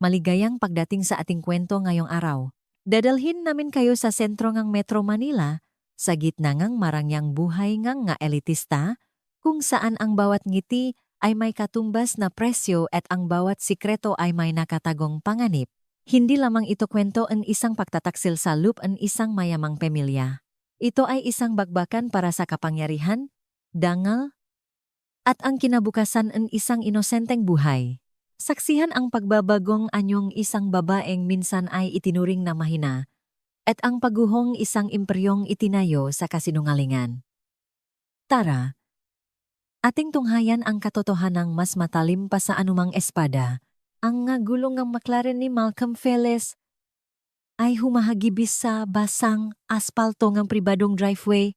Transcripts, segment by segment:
Maligayang pagdating sa ating kwento ngayong araw. Dadalhin namin kayo sa sentro ng Metro Manila, sa gitna ng marangyang buhay ng nga elitista, kung saan ang bawat ngiti ay may katumbas na presyo at ang bawat sikreto ay may nakatagong panganib. Hindi lamang ito kwento ang isang pagtataksil sa loop ang isang mayamang pamilya. Ito ay isang bagbakan para sa kapangyarihan, dangal, at ang kinabukasan ang isang inosenteng buhay. Saksihan ang pagbabagong anyong isang babaeng minsan ay itinuring na mahina at ang pagguhong isang imperyong itinayo sa kasinungalingan. Tara, ating tunghayan ang katotohanang mas matalim pa sa anumang espada. Ang nga gulong ng McLaren ni Malcolm Feles ay humahagibis sa basang aspalto ng pribadong driveway.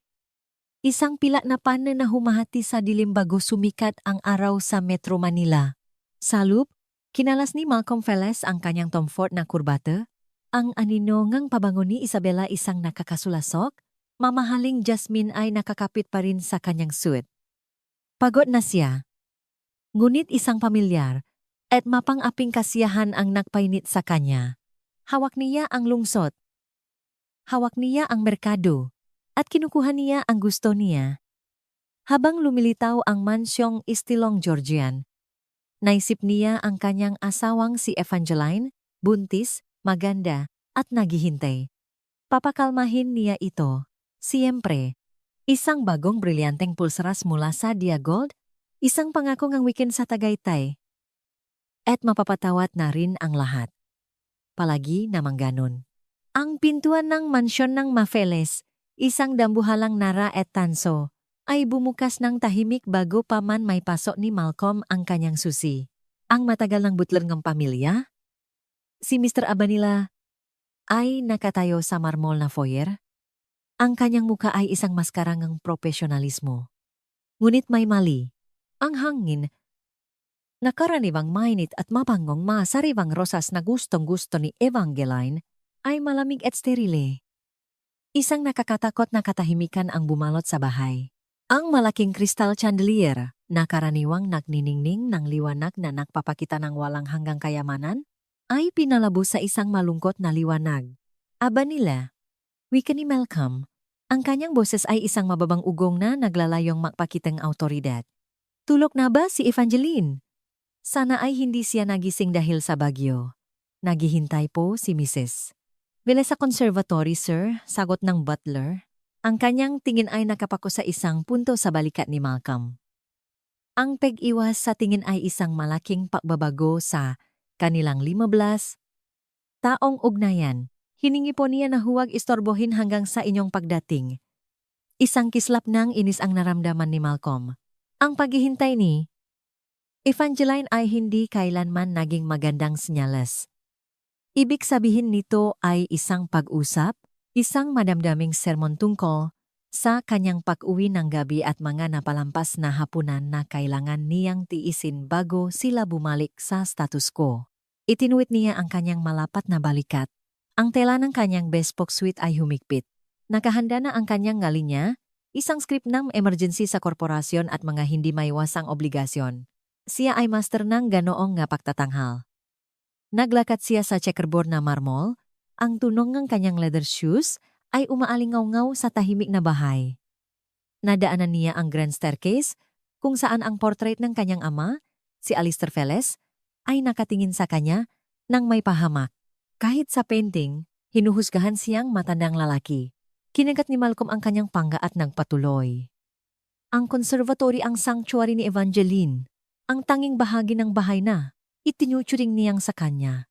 Isang pila na pana na humahati sa dilim bago sumikat ang araw sa Metro Manila. Sa loop, kinalas ni Malcolm Feles ang kanyang Tom Ford na kurbata. Ang anino ngang pabango ni Isabela isang nakakasulasok, mamahaling Jasmine ay nakakapit pa rin sa kanyang suit. Pagod na siya. Ngunit isang pamilyar at mapang-aping kasiyahan ang nagpainit sa kanya. Hawak niya ang lungsod. Hawak niya ang merkado. At kinukuha niya ang gusto niya. Habang lumilitaw ang mansyong istilong Georgian, naisip niya ang kanyang asawang si Evangeline, buntis, maganda, at naghihintay. Papakalmahin niya ito. Siyempre, isang bagong brilyanteng pulseras mula sa Diagold, isang pangako ng weekend sa Tagaytay. At mapapatawat na rin ang lahat. Palagi namang ganon. Ang pintuan ng mansyon ng Mafeles, isang dambuhalang Nara at Tanso, ay bumukas ng tahimik bago pa man may pasok ni Malcolm ang kanyang susi. Ang matagal ng butler ng pamilya? Si Mr. Abanila ay nakatayo sa marmol na foyer. Ang kanyang muka ay isang maskarang ng profesionalismo. Ngunit may mali. Ang hangin, nakaraniwang mainit at mapangong masariwang rosas na gustong-gusto ni Evangeline, ay malamig at sterile. Isang nakakatakot na katahimikan ang bumalot sa bahay. Ang malaking crystal chandelier na karaniwang nagniningning ng liwanag na nagpapakita ng walang hanggang kayamanan ay pinalabos sa isang malungkot na liwanag. Abanila, wika ni Malcolm, ang kanyang boses ay isang mababang ugong na naglalayong magpakitang autoridad. Tulog na ba si Evangeline? Sana ay hindi siya nagising dahil sa bagyo. Naghihintay po si Mrs. Vila sa conservatory, sir, sagot ng butler. Ang kanyang tingin ay nakapako sa isang punto sa balikat ni Malcolm. Ang pag-iwas sa tingin ay isang malaking pagbabago sa kanilang 15 taong ugnayan. Hiningi po niya na huwag istorbohin hanggang sa inyong pagdating. Isang kislap ng inis ang naramdaman ni Malcolm. Ang paghihintay ni Evangeline ay hindi kailanman naging magandang senyales. Ibig sabihin nito ay isang pag-usap, isang madamdaming sermon tungkol sa kanyang pag-uwi ng gabi at mga napalampas na hapunan na kailangan niyang tiisin bago sila bumalik sa status quo. Itinuwit niya ang kanyang malapat na balikat. Ang tela ng kanyang bespoke suite ay humigpit. Nakahanda na ang kanyang ngalinya, isang script ng emergency sa korporasyon at mga hindi maiwasang obligasyon. Siya ay master ng ganoong nga pagtatanghal. Naglakat siya sa checkerboard na marmol, ang tunong ng kanyang leather shoes ay umaalingaw-ngaw sa tahimik na bahay. Nadaanan niya ang grand staircase, kung saan ang portrait ng kanyang ama, si Alistair Feles, ay nakatingin sa kanya nang may pahamak. Kahit sa painting, hinuhusgahan siyang matandang lalaki. Kinagat ni Malcolm ang kanyang pangga at nagpatuloy. Ang conservatory ang sanctuary ni Evangeline, ang tanging bahagi ng bahay na itinuturing niyang sa kanya.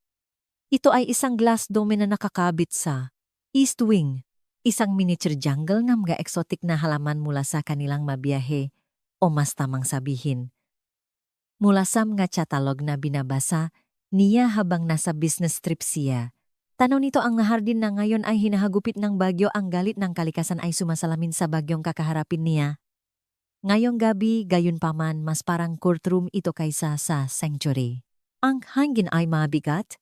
Ito ay isang glass dome na nakakabit sa East Wing, isang miniature jungle ng mga exotic na halaman mula sa kanilang mabiyahe o mas tamang sabihin. Mula sa mga catalog na binabasa niya habang nasa business trip siya. Tanaw nito ang hardin na ngayon ay hinahagupit ng bagyo, ang galit ng kalikasan ay sumasalamin sa bagyong kakaharapin niya. Ngayong gabi, gayunpaman, mas parang courtroom ito kaysa sa sanctuary. Ang hangin ay mabigat.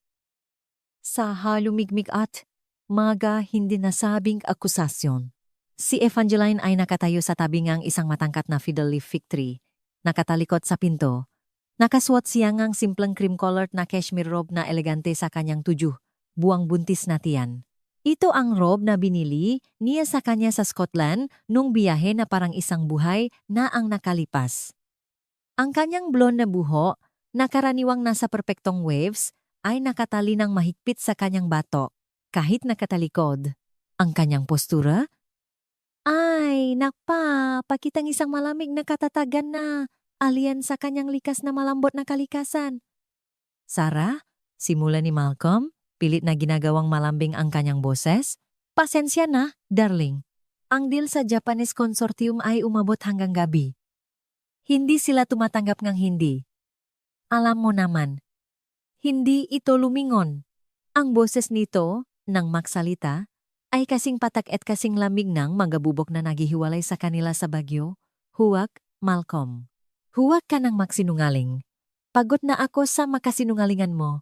Sa halumigmig at maga hindi nasabing akusasyon. Si Evangeline ay nakatayo sa tabi ng isang matangkat na fiddle leaf fig tree, nakatalikod sa pinto. Nakasuot siya ngang simpleng cream-colored na cashmere robe na elegante sa kanyang 7 buwang buntis na tiyan. Ito ang robe na binili niya sa kanya sa Scotland nung biyahe na parang isang buhay na ang nakalipas. Ang kanyang blonde na buhok, na karaniwang nasa perpektong waves, ay nakatali ng mahigpit sa kanyang batok, kahit nakatalikod. Ang kanyang postura? Ay, nakpa, pakitang isang malamig na katatagan na alien sa kanyang likas na malambot na kalikasan. Sarah, simula ni Malcolm, pilit na ginagawang malambing ang kanyang boses. Pasensya na, darling. Ang deal sa Japanese Consortium ay umabot hanggang gabi. Hindi sila tumatanggap ng hindi. Alam mo naman, hindi ito lumingon. Ang boses nito, nang magsalita, ay kasing patak at kasing lamig ng magabubok na naghihiwalay sa kanila sa bagyo. Huwag, Malcolm. Huwag ka nang magsinungaling. Pagod na ako sa makasinungalingan mo.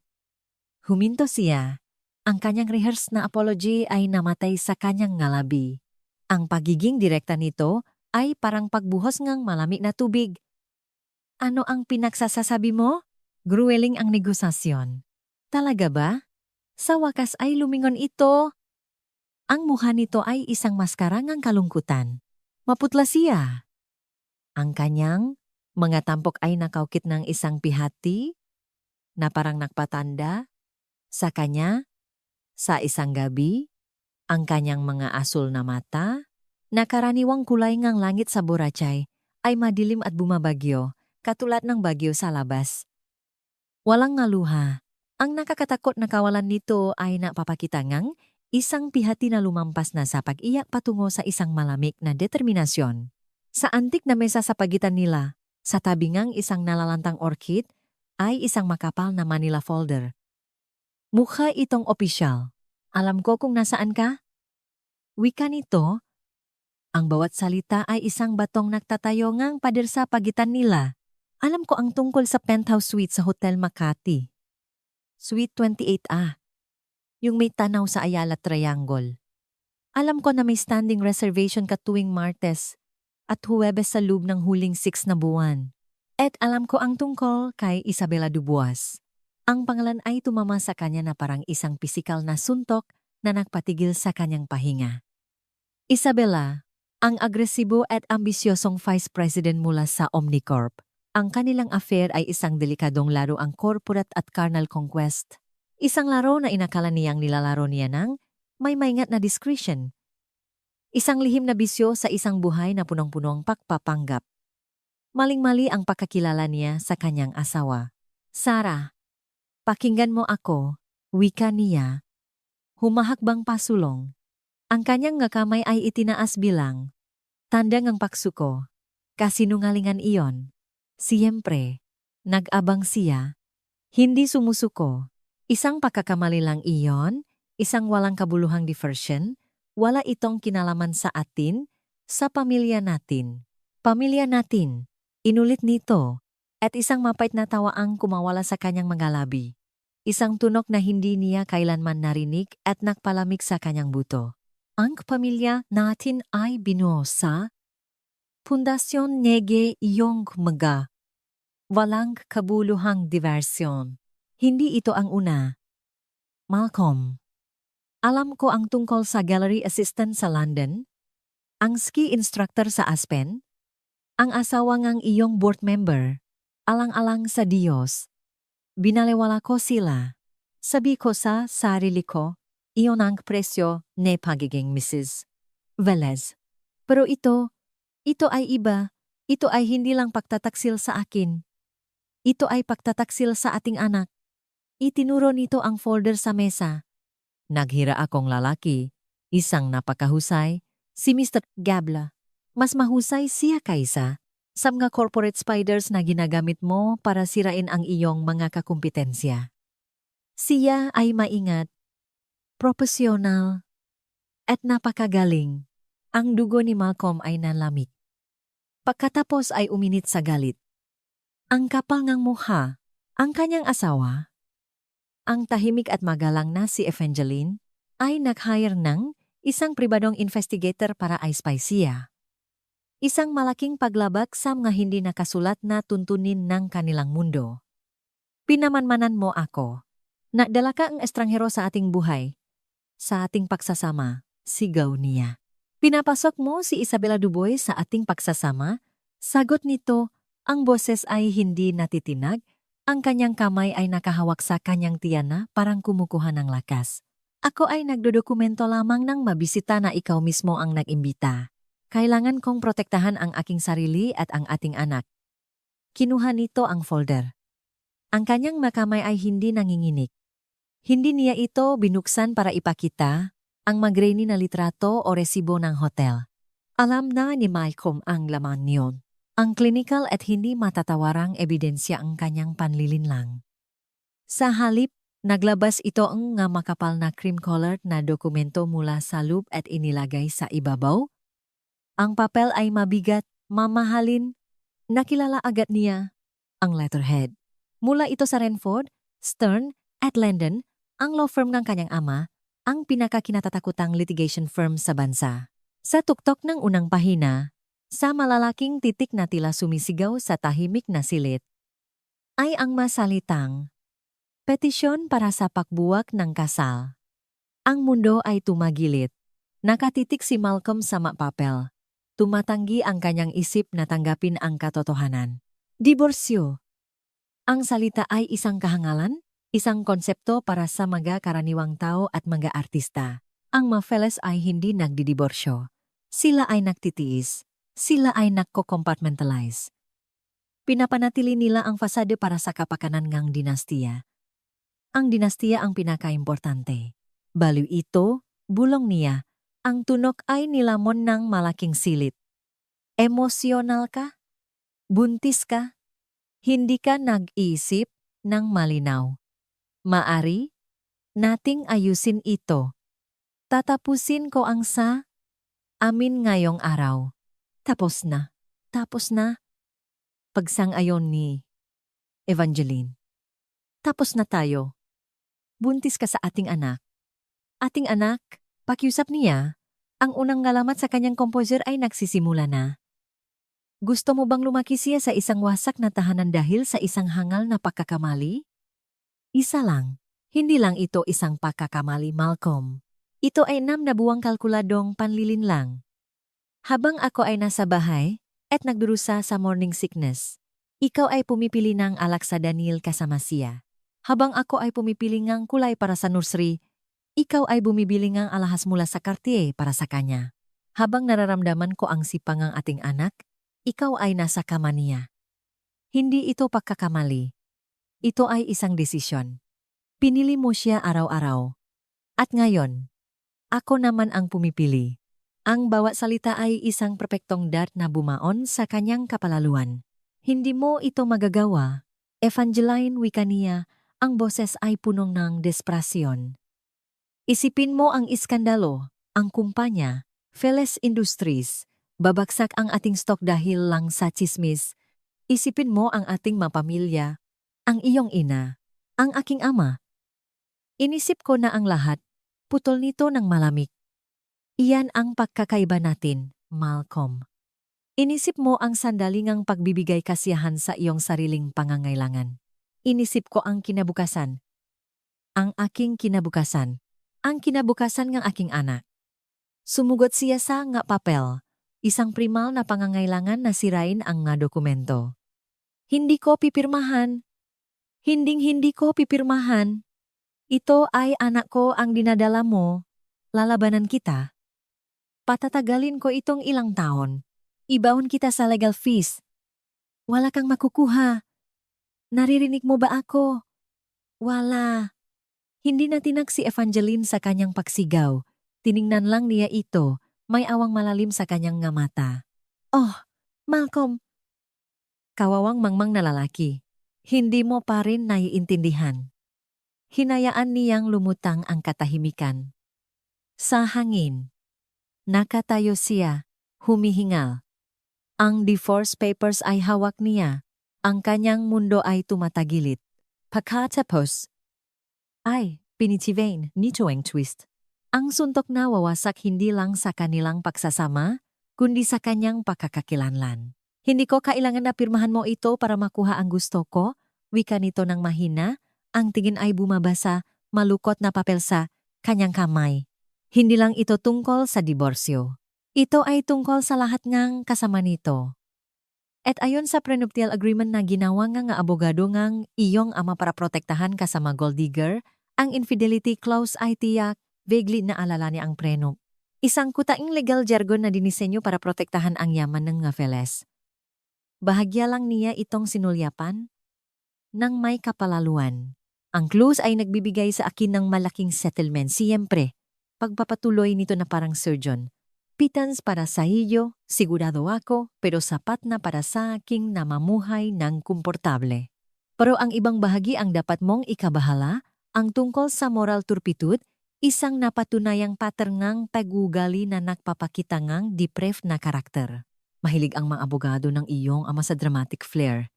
Huminto siya. Ang kanyang rehearsed na apology ay namatay sa kanyang ngalabi. Ang pagiging direkta nito ay parang pagbuhos ng malamig na tubig. Ano ang pinagsasasabi mo? Grueling ang negosasyon. Talaga ba? Sa wakas ay lumingon ito. Ang mukha nito ay isang maskara ng kalungkutan. Maputla siya. Ang kanyang mga tampok ay nakaukit ng isang pihati na parang nagpatanda sa kanya sa isang gabi. Ang kanyang mga asul na mata, na karaniwang kulay ng langit sa Boracay, ay madilim at bumabagyo, katulad ng bagyo sa labas. Walang ngaluha. Ang nakakatakot na kawalan nito ay napapakita ngang isang pihati na lumampas na sa pag-iyak patungo sa isang malamig na determinasyon. Sa antik na mesa sa pagitan nila, sa tabi ngang isang nalalantang orchid, ay isang makapal na Manila folder. Mukha itong opisyal. Alam ko kung nasaan ka. Wika nito, ang bawat salita ay isang batong nagtatayo ngang pader sa pagitan nila. Alam ko ang tungkol sa penthouse suite sa Hotel Makati. Suite 28A. Yung may tanaw sa Ayala Triangle. Alam ko na may standing reservation ka tuwing Martes at Huwebes sa loob ng huling 6 na buwan. At alam ko ang tungkol kay Isabela Dubois. Ang pangalan ay tumama sa kanya na parang isang pisikal na suntok na nagpatigil sa kanyang pahinga. Isabela, ang agresibo at ambisyosong vice president mula sa Omnicorp. Ang kanilang affair ay isang delikadong laro ang corporate at carnal conquest. Isang laro na inakala niyang nilalaro niya ng may maingat na discretion. Isang lihim na bisyo sa isang buhay na punong-punong pagpapanggap. Maling-mali ang pagkakilala niya sa kanyang asawa. Sarah, pakinggan mo ako, wika niya. Humahakbang pasulong. Ang kanyang kamay ay itinaas bilang tanda ng pagsuko. Kasinungalingan iyon. Siyempre, nag-abang siya. Hindi sumusuko. Isang pagkakamali lang iyon, isang walang kabuluhang diversion, wala itong kinalaman sa atin, sa pamilya natin. Pamilya natin, inulit nito, at isang mapait na tawa ang kumawala sa kanyang mga labi. Isang tunog na hindi niya kailanman narinig at nagpalamig sa kanyang buto. Ang pamilya natin ay binuo sa Pundasyon Nege iyong mga walang kabuluhang diversyon. Hindi ito ang una. Malcolm, alam ko ang tungkol sa gallery assistant sa London, ang ski instructor sa Aspen, ang asawa ng iyong board member, alang-alang sa Diyos. Binaliwala ko sila. Sabi ko sa sarili ko, iyon ang presyo ne pagiging Mrs. Velez. Pero ito ay iba. Ito ay hindi lang pagtataksil sa akin. Ito ay pagtataksil sa ating anak. Itinuro nito ang folder sa mesa. Naghira akong lalaki, isang napakahusay, si Mr. Gabla. Mas mahusay siya kaysa sa mga corporate spiders na ginagamit mo para sirain ang iyong mga kakumpetensya. Siya ay maingat, profesional, at napakagaling. Ang dugo ni Malcolm ay nalamig. Pagkatapos ay uminit sa galit. Ang kapal ng mukha, ang kanyang asawa, ang tahimik at magalang na si Evangeline, ay nag-hire ng isang pribadong investigator para i-spy siya. Isang malaking paglabag sa mga hindi nakasulat na tuntunin ng kanilang mundo. Pinamanmanan mo ako. Nadala ka ang estranghero sa ating buhay. Sa ating pagsasama, sigaw niya. Pinapasok mo si Isabela Duboy sa ating pagsasama? Sagot nito, ang boses ay hindi natitinag, ang kanyang kamay ay nakahawak sa kanyang tiyana parang kumukuha ng lakas. Ako ay nagdodokumento lamang ng mabisita na ikaw mismo ang nag-imbita. Kailangan kong protektahan ang aking sarili at ang ating anak. Kinuha nito ang folder. Ang kanyang makamay ay hindi nanginginig. Hindi niya ito binuksan para ipakita ang magrainy na litrato o resibo ng hotel. Alam na ni Malcolm ang laman niyon. Ang clinical at hindi matatawarang ebidensya ang kanyang panlilinlang. Sa halip, naglabas ito ang nga makapal na cream-colored na dokumento mula sa loop at inilagay sa ibabaw. Ang papel ay mabigat, mamahalin. Nakilala agad niya ang letterhead. Mula ito sa Renford, Stern at Landon, ang law firm ng kanyang ama, ang pinakakinatatakutang litigation firm sa bansa. Sa tuktok ng unang pahina, sa malalaking titik na tila sumisigaw sa tahimik na silid, ay ang masalitang petisyon para sa pagbuwak ng kasal. Ang mundo ay tumagilit. Nakatitik si Malcolm sa papel. Tumatanggi ang kanyang isip na tanggapin ang katotohanan. Diborsyo. Ang salita ay isang kahangalan, isang konsepto para sa mga karaniwang tao at mga artista. Ang Mafeles ay hindi nagdidiborsyo. Sila ay nagtitiis. Sila ay nagko-compartmentalize. Pinapanatili nila ang fasade para sa kapakanan ng dinastiya. Ang dinastiya ang pinakaimportante. Baliw ito, bulong niya, ang tunok ay nilamon ng malaking silit. Emosyonal ka? Buntis ka? Hindi ka nag-iisip ng malinaw. Maari nating ayusin ito. Tatapusin ko ang sa amin ngayong araw. Tapos na. Tapos na. Pagsang-ayon ni Evangeline. Tapos na tayo. Buntis ka sa ating anak. Ating anak, pakiusap niya, ang unang ngalamat sa kanyang composer ay nagsisimula na. Gusto mo bang lumaki siya sa isang wasak na tahanan dahil sa isang hangal na pagkakamali? Isa lang. Hindi lang ito isang pagkakamali, Malcolm. Ito ay 6 na buwang kalkuladong panlilinlang. Habang ako ay nasa bahay at nagdurusa sa morning sickness, ikaw ay pumipili ng alak sa Daniel kasama siya. Habang ako ay pumipili ng kulay para sa nursery, ikaw ay bumibili ng alahas mula sa Cartier para sa kanya. Habang nararamdaman ko ang sipang ng ating anak, ikaw ay nasa kama niya. Hindi ito pagkakamali. Ito ay isang desisyon. Pinili mo siya araw-araw. At ngayon, ako naman ang pumipili. Ang bawat salita ay isang perpektong dart na bumaon sa kanyang kapalaluan. Hindi mo ito magagawa. Evangeline wika niya, ang boses ay punong ng desperasyon. Isipin mo ang iskandalo, ang kumpanya, Feles Industries, babagsak ang ating stock dahil lang sa chismis. Isipin mo ang ating mapamilya, ang iyong ina, ang aking ama. Inisip ko na ang lahat, putol nito ng malamig. Iyan ang pagkakaiba natin, Malcolm. Inisip mo ang sandalingang pagbibigay kasiyahan sa iyong sariling pangangailangan. Inisip ko ang kinabukasan. Ang aking kinabukasan. Ang kinabukasan ng aking anak. Sumugot siya sa nga papel, isang primal na pangangailangan na sirain ang nga dokumento. Hindi ko pipirmahan. Hindi ko pipirmahan. Ito ay anak ko ang dinadala mo. Lalabanan kita. Patatagalin ko itong ilang taon. Ibaon kita sa legal fees. Wala kang makukuha. Naririnig mo ba ako? Wala. Hindi na tinag si Evangeline sa kanyang pagsigaw. Tiningnan lang niya ito, may awang malalim sa kanyang nga mata. Oh, Malcolm! Kawawang mangmang na lalaki. Hindi mo pa rin naiintindihan. Hinayaan niyang lumutang ang katahimikan. Sa hangin. Nakatayo siya, humihingal. Ang divorce papers ay hawak niya. Ang kanyang mundo ay tumatagilit. Pagkatapos, ay, pinitivain nito ang twist. Ang suntok na wawasak hindi lang sa kanilang pagsasama, kundi sa kanyang pagkakakilanlan. Hindi ko kailangan na pirmahan mo ito para makuha ang gusto ko, wika nito ng mahina, ang tingin ay bumabasa, malukot na papel sa kanyang kamay. Hindi lang ito tungkol sa diborsyo. Ito ay tungkol sa lahat ngang kasama nito. At ayon sa prenuptial agreement na ginawa nga abogado ngang iyong ama para protektahan kasama gold digger, ang infidelity clause ay tiyak, vaguely na alala niya ang prenup. Isang kutaing legal jargon na dinisenyo para protektahan ang yaman ng nga Feles. Bahagya lang niya itong sinulyapan nang may kapalaluan. Ang clause ay nagbibigay sa akin ng malaking settlement siyempre. Pagpapatuloy nito na parang surgeon. Pitans para sa iyo, sigurado ako, pero sapat na para sa aking na mamuhay ng komportable. Pero ang ibang bahagi ang dapat mong ikabahala, ang tungkol sa moral turpitude, isang napatunayang paterngang pagugali na nagpapakita ngang depraved na karakter. Mahilig ang mga abogado ng iyong ama sa dramatic flair.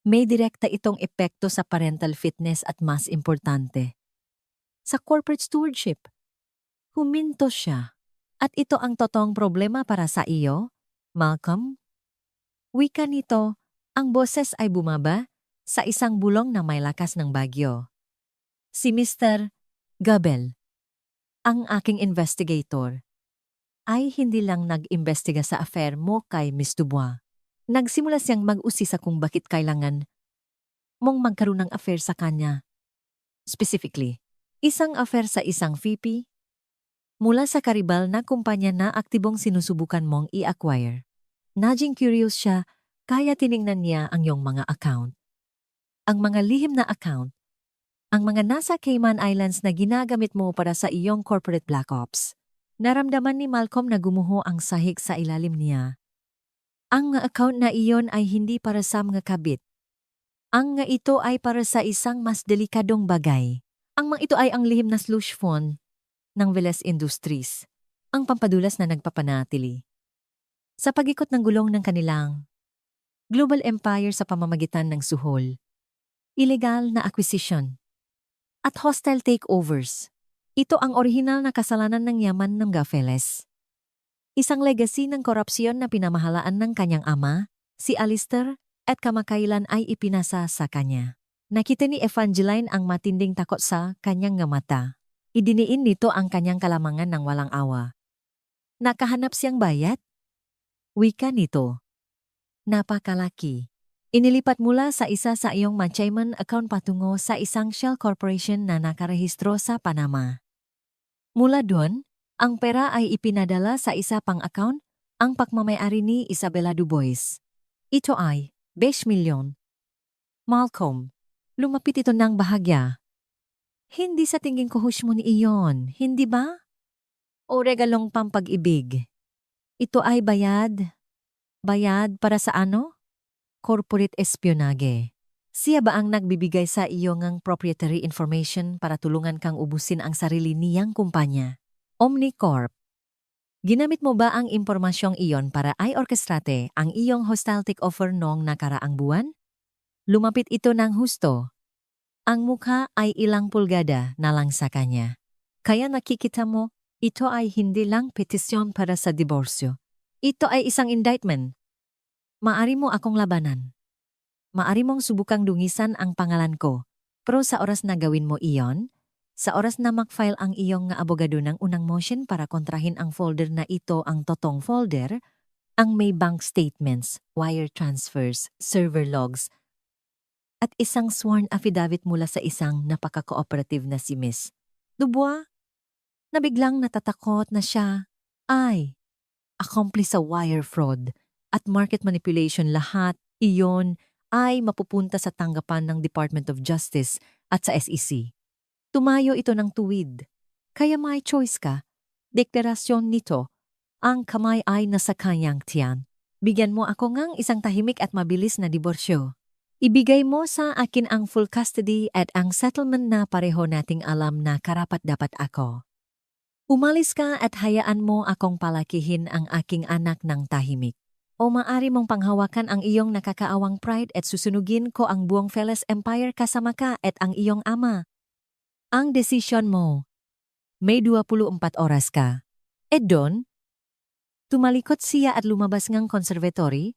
May direkta itong epekto sa parental fitness at mas importante, sa corporate stewardship. Huminto siya. At ito ang totoong problema para sa iyo, Malcolm. Wika nito, ang boses ay bumaba sa isang bulong na may lakas ng bagyo. Si Mr. Gabel, ang aking investigator, ay hindi lang nag-imbestiga sa affair mo kay Miss Dubois. Nagsimula siyang mag-usisa kung bakit kailangan mong magkaroon ng affair sa kanya. Specifically, isang affair sa isang VP mula sa karibal na kumpanya na aktibong sinusubukan mong i-acquire. Naging curious siya, kaya tiningnan niya ang iyong mga account. Ang mga lihim na account, ang mga nasa Cayman Islands na ginagamit mo para sa iyong corporate black ops. Naramdaman ni Malcolm na gumuho ang sahig sa ilalim niya. Ang mga account na iyon ay hindi para sa mga kabit. Ang nga ito ay para sa isang mas delikadong bagay. Ang mga ito ay ang lihim na slush fund ng Veles Industries, ang pampadulas na nagpapanatili sa pag-ikot ng gulong ng kanilang global empire sa pamamagitan ng suhol, illegal na acquisition, at hostile takeovers. Ito ang orihinal na kasalanan ng yaman ng Gafeles. Isang legacy ng korupsyon na pinamahalaan ng kanyang ama, si Alistair, at kamakailan ay ipinasa sa kanya. Nakita ni Evangeline ang matinding takot sa kanyang nga mata. Idiniin nito ang kanyang kalamangan ng walang awa. Nakahanap siyang bayat? Wika nito. Napakalaki. Inilipat mula sa isa sa iyong Manchayman account patungo sa isang shell corporation na nakarehistro sa Panama. Mula doon, ang pera ay ipinadala sa isa pang account, ang pagmamayari ni Isabella Dubois. Ito ay 20 milyon. Malcolm, lumapit ito ng bahagya. Hindi sa tingin ko hush mo ni iyon, hindi ba? O regalong pampag-ibig. Ito ay bayad. Bayad para sa ano? Corporate espionage. Siya ba ang nagbibigay sa iyo ng proprietary information para tulungan kang ubusin ang sarili niyang kumpanya? Omnicorp. Ginamit mo ba ang impormasyong iyon para i-orchestrate ang iyong hostile takeover noong nakaraang buwan? Lumapit ito ng husto. Ang mukha ay ilang pulgada na lang sa kanya. Kaya nakikita mo, ito ay hindi lang petisyon para sa diborsyo. Ito ay isang indictment. Maari mo akong labanan. Maari mong subukang dungisan ang pangalan ko. Pero sa oras na gawin mo iyon, sa oras na mag-file ang iyong nga abogado ng unang motion para kontrahin ang folder na ito ang totong folder, ang may bank statements, wire transfers, server logs, at isang sworn affidavit mula sa isang napaka-cooperative na si Miss Dubois, na biglang natatakot na siya ay accomplice sa wire fraud at market manipulation. Lahat iyon ay mapupunta sa tanggapan ng Department of Justice at sa SEC. Tumayo ito ng tuwid. Kaya may choice ka. Deklarasyon nito, ang kamay ay nasa kanyang tiyan. Bigyan mo ako ngang isang tahimik at mabilis na diborsyo. Ibigay mo sa akin ang full custody at ang settlement na pareho nating alam na karapat-dapat ako. Umalis ka at hayaan mo akong palakihin ang aking anak ng tahimik. O maari mong panghawakan ang iyong nakakaawang pride at susunugin ko ang buong Veles Empire kasama ka at ang iyong ama. Ang desisyon mo. May 24 oras ka. Doon, Tumalikot siya at lumabas ngang konservatory.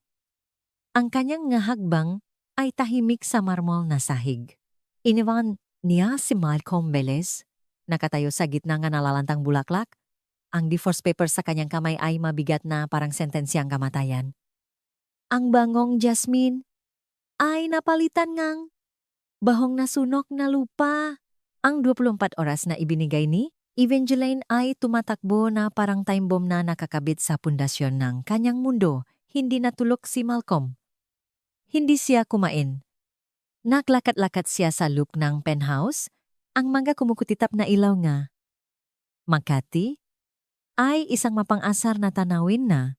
Ang kanyang ngahagbang ay tahimik sa marmol na sahig. Iniwan niya si Malcolm Velez, nakatayo sa gitna nga nalalantang bulaklak. Ang divorce paper sa kanyang kamay ay mabigat na parang sentensyang kamatayan. Ang bangong Jasmine ay napalitan ngang bahong nasunok na lupa. Ang 24 oras na ibinigay ni Evangeline ay tumatakbo na parang time bomb na nakakabit sa pundasyon ng kanyang mundo. Hindi natulog si Malcolm. Hindi siya kumain. Naklakat-lakat siya sa loop ng penthouse, ang mga kumukutitap na ilaw nga. Makati ay isang mapang-asar na tanawin na.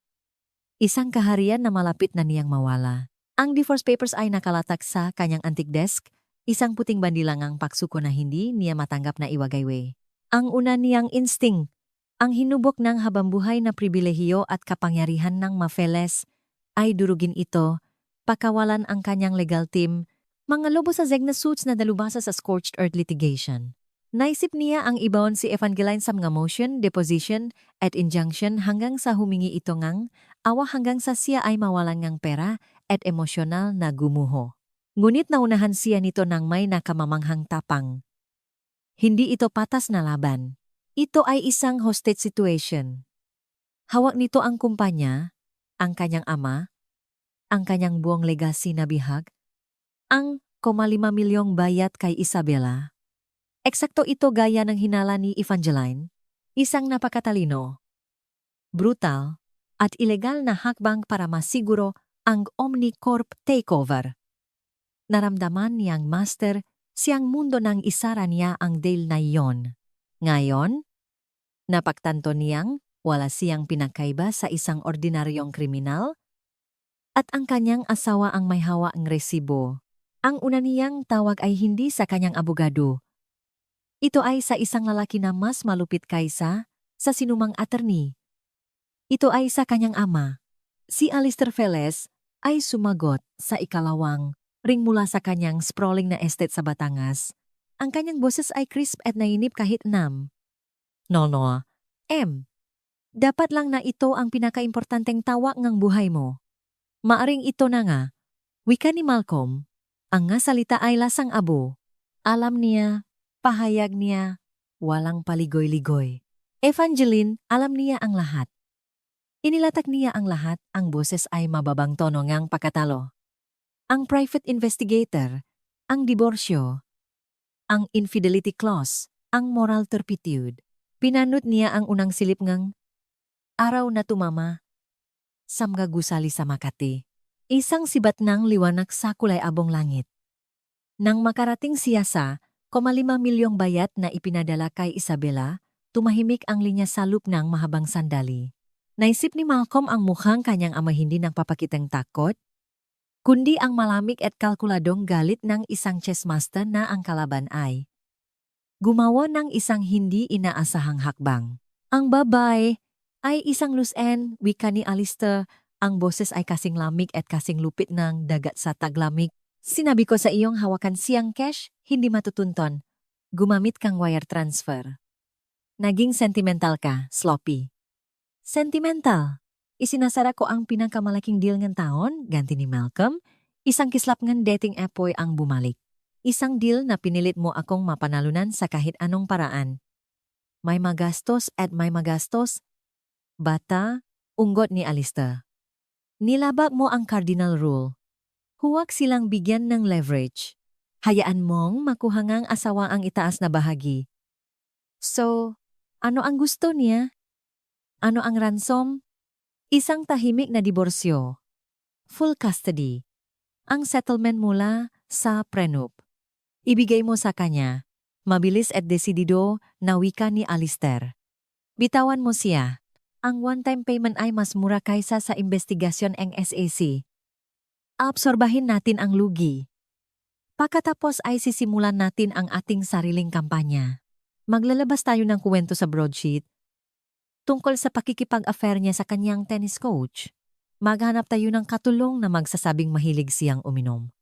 Isang kaharian na malapit na niyang mawala. Ang divorce papers ay nakalatak sa kanyang antique desk, isang puting bandilang ang paksuko na hindi niya matanggap na iwagaywe. Ang una niyang instinct, ang hinubok ng habambuhay na pribilehiyo at kapangyarihan ng Mafeles, ay durugin ito, pakawalan ang kanyang legal team, mga lobo sa Zegna suits na dalubasa sa scorched earth litigation. Naisip niya ang ibaon si Evangeline sa mga motion, deposition, at injunction hanggang sa humingi ito ngang awa hanggang sa siya ay mawalan ngang pera at emosyonal na gumuho. Ngunit naunahan siya nito ng may nakamamanghang tapang. Hindi ito patas na laban. Ito ay isang hostage situation. Hawak nito ang kumpanya, ang kanyang ama, ang kanyang buong legacy na bihag, ang 5 milyong bayat kay Isabela. Eksakto ito gaya ng hinala ni Evangeline, isang napakatalino, brutal, at ilegal na hakbang para masiguro ang Omnicorp takeover. Naramdaman niyang master siyang mundo ng isara niya ang deal na iyon. Ngayon, napagtanto niyang wala siyang pinakaiba sa isang ordinaryong kriminal at ang kanyang asawa ang may hawak ng resibo. Ang una niyang tawag ay hindi sa kanyang abogado. Ito ay sa isang lalaki na mas malupit kaysa sa sinumang attorney. Ito ay sa kanyang ama. Si Alistair Velez ay sumagot sa ikalawang ring mula sa kanyang sprawling na estate sa Batangas. Ang kanyang boses ay crisp at nainip kahit nam. No. Dapat lang na ito ang pinakaimportanteng tawa ng buhay mo. Maaring ito na nga. Wika ni Malcolm. Ang nga salita ay lasang abo. Alam niya, pahayag niya, walang paligoy-ligoy. Evangeline, alam niya ang lahat. Inilatag niya ang lahat, ang boses ay mababang tono ngang pakatalo. Ang private investigator, ang diborsyo, ang infidelity clause, ang moral turpitude. Pinanot niya ang unang silip ngang araw na tumama. Samga gusali sa Makati. Isang sibat ng liwanag sa kulay abong langit. Nang makarating siya sa 5 milyong bayat na ipinadala kay Isabela, tumahimik ang linya sa loop ng mahabang sandali. Naisip ni Malcolm ang mukhang kanyang ama hindi nagpapakitang takot, kundi ang malamig at kalkuladong galit ng isang chess master na ang kalaban ay gumawa ng isang hindi inaasahang hakbang. Ang babae ay isang loose end, wika ni Alistair, ang boses ay kasing lamig at kasing lupit ng dagat sa taglamig. Sinabi ko sa iyong hawakan siyang cash, hindi matutunton. Gumamit kang wire transfer. Naging sentimental ka, sloppy. Sentimental. Isinasara ko ang pinakamalaking deal ng taon, ganti ni Malcolm. Isang kislap ng dating apoy ang bumalik. Isang deal na pinilit mo akong mapanalunan sa kahit anong paraan. May magastos at may magastos. Bata, unggot ni Alistair. Nilabag mo ang cardinal rule. Huwag silang bigyan ng leverage. Hayaan mong makuha ngang asawa ang itaas na bahagi. So, ano ang gusto niya? Ano ang ransom? Isang tahimik na diborsyo. Full custody. Ang settlement mula sa prenup. Ibigay mo sa kanya. Mabilis at desidido na wika ni Alistair. Bitawan mo siya. Ang one-time payment ay mas mura kaysa sa investigasyon ng SAC. Absorbahin natin ang lugi. Pagkatapos ay sisimulan natin ang ating sariling kampanya. Maglalabas tayo ng kuwento sa broadsheet tungkol sa pakikipag-affair niya sa kanyang tennis coach. Maghanap tayo ng katulong na magsasabing mahilig siyang uminom.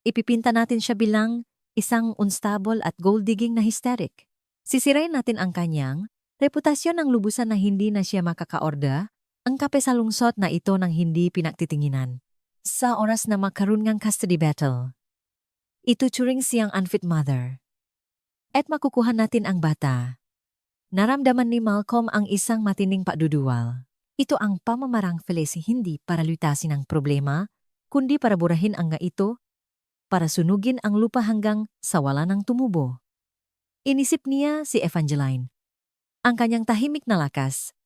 Ipipinta natin siya bilang isang unstable at gold-digging na hysteric. Sisirain natin ang kanyang reputasyon ng lubusan na hindi na siya makakaorda Ang kapesalungsot na ito ng hindi pinagtitinginan. Sa oras na makaroon ngang custody battle, ituturing siyang unfit mother. At makukuha natin ang bata. Naramdaman ni Malcolm ang isang matinding paduduwal. Ito ang pamamarang Felice hindi para lutasin ang problema, kundi para burahin ang nga ito, para sunugin ang lupa hanggang sa wala ng tumubo. Inisip niya si Evangeline. Ang kanyang tahimik na lakas,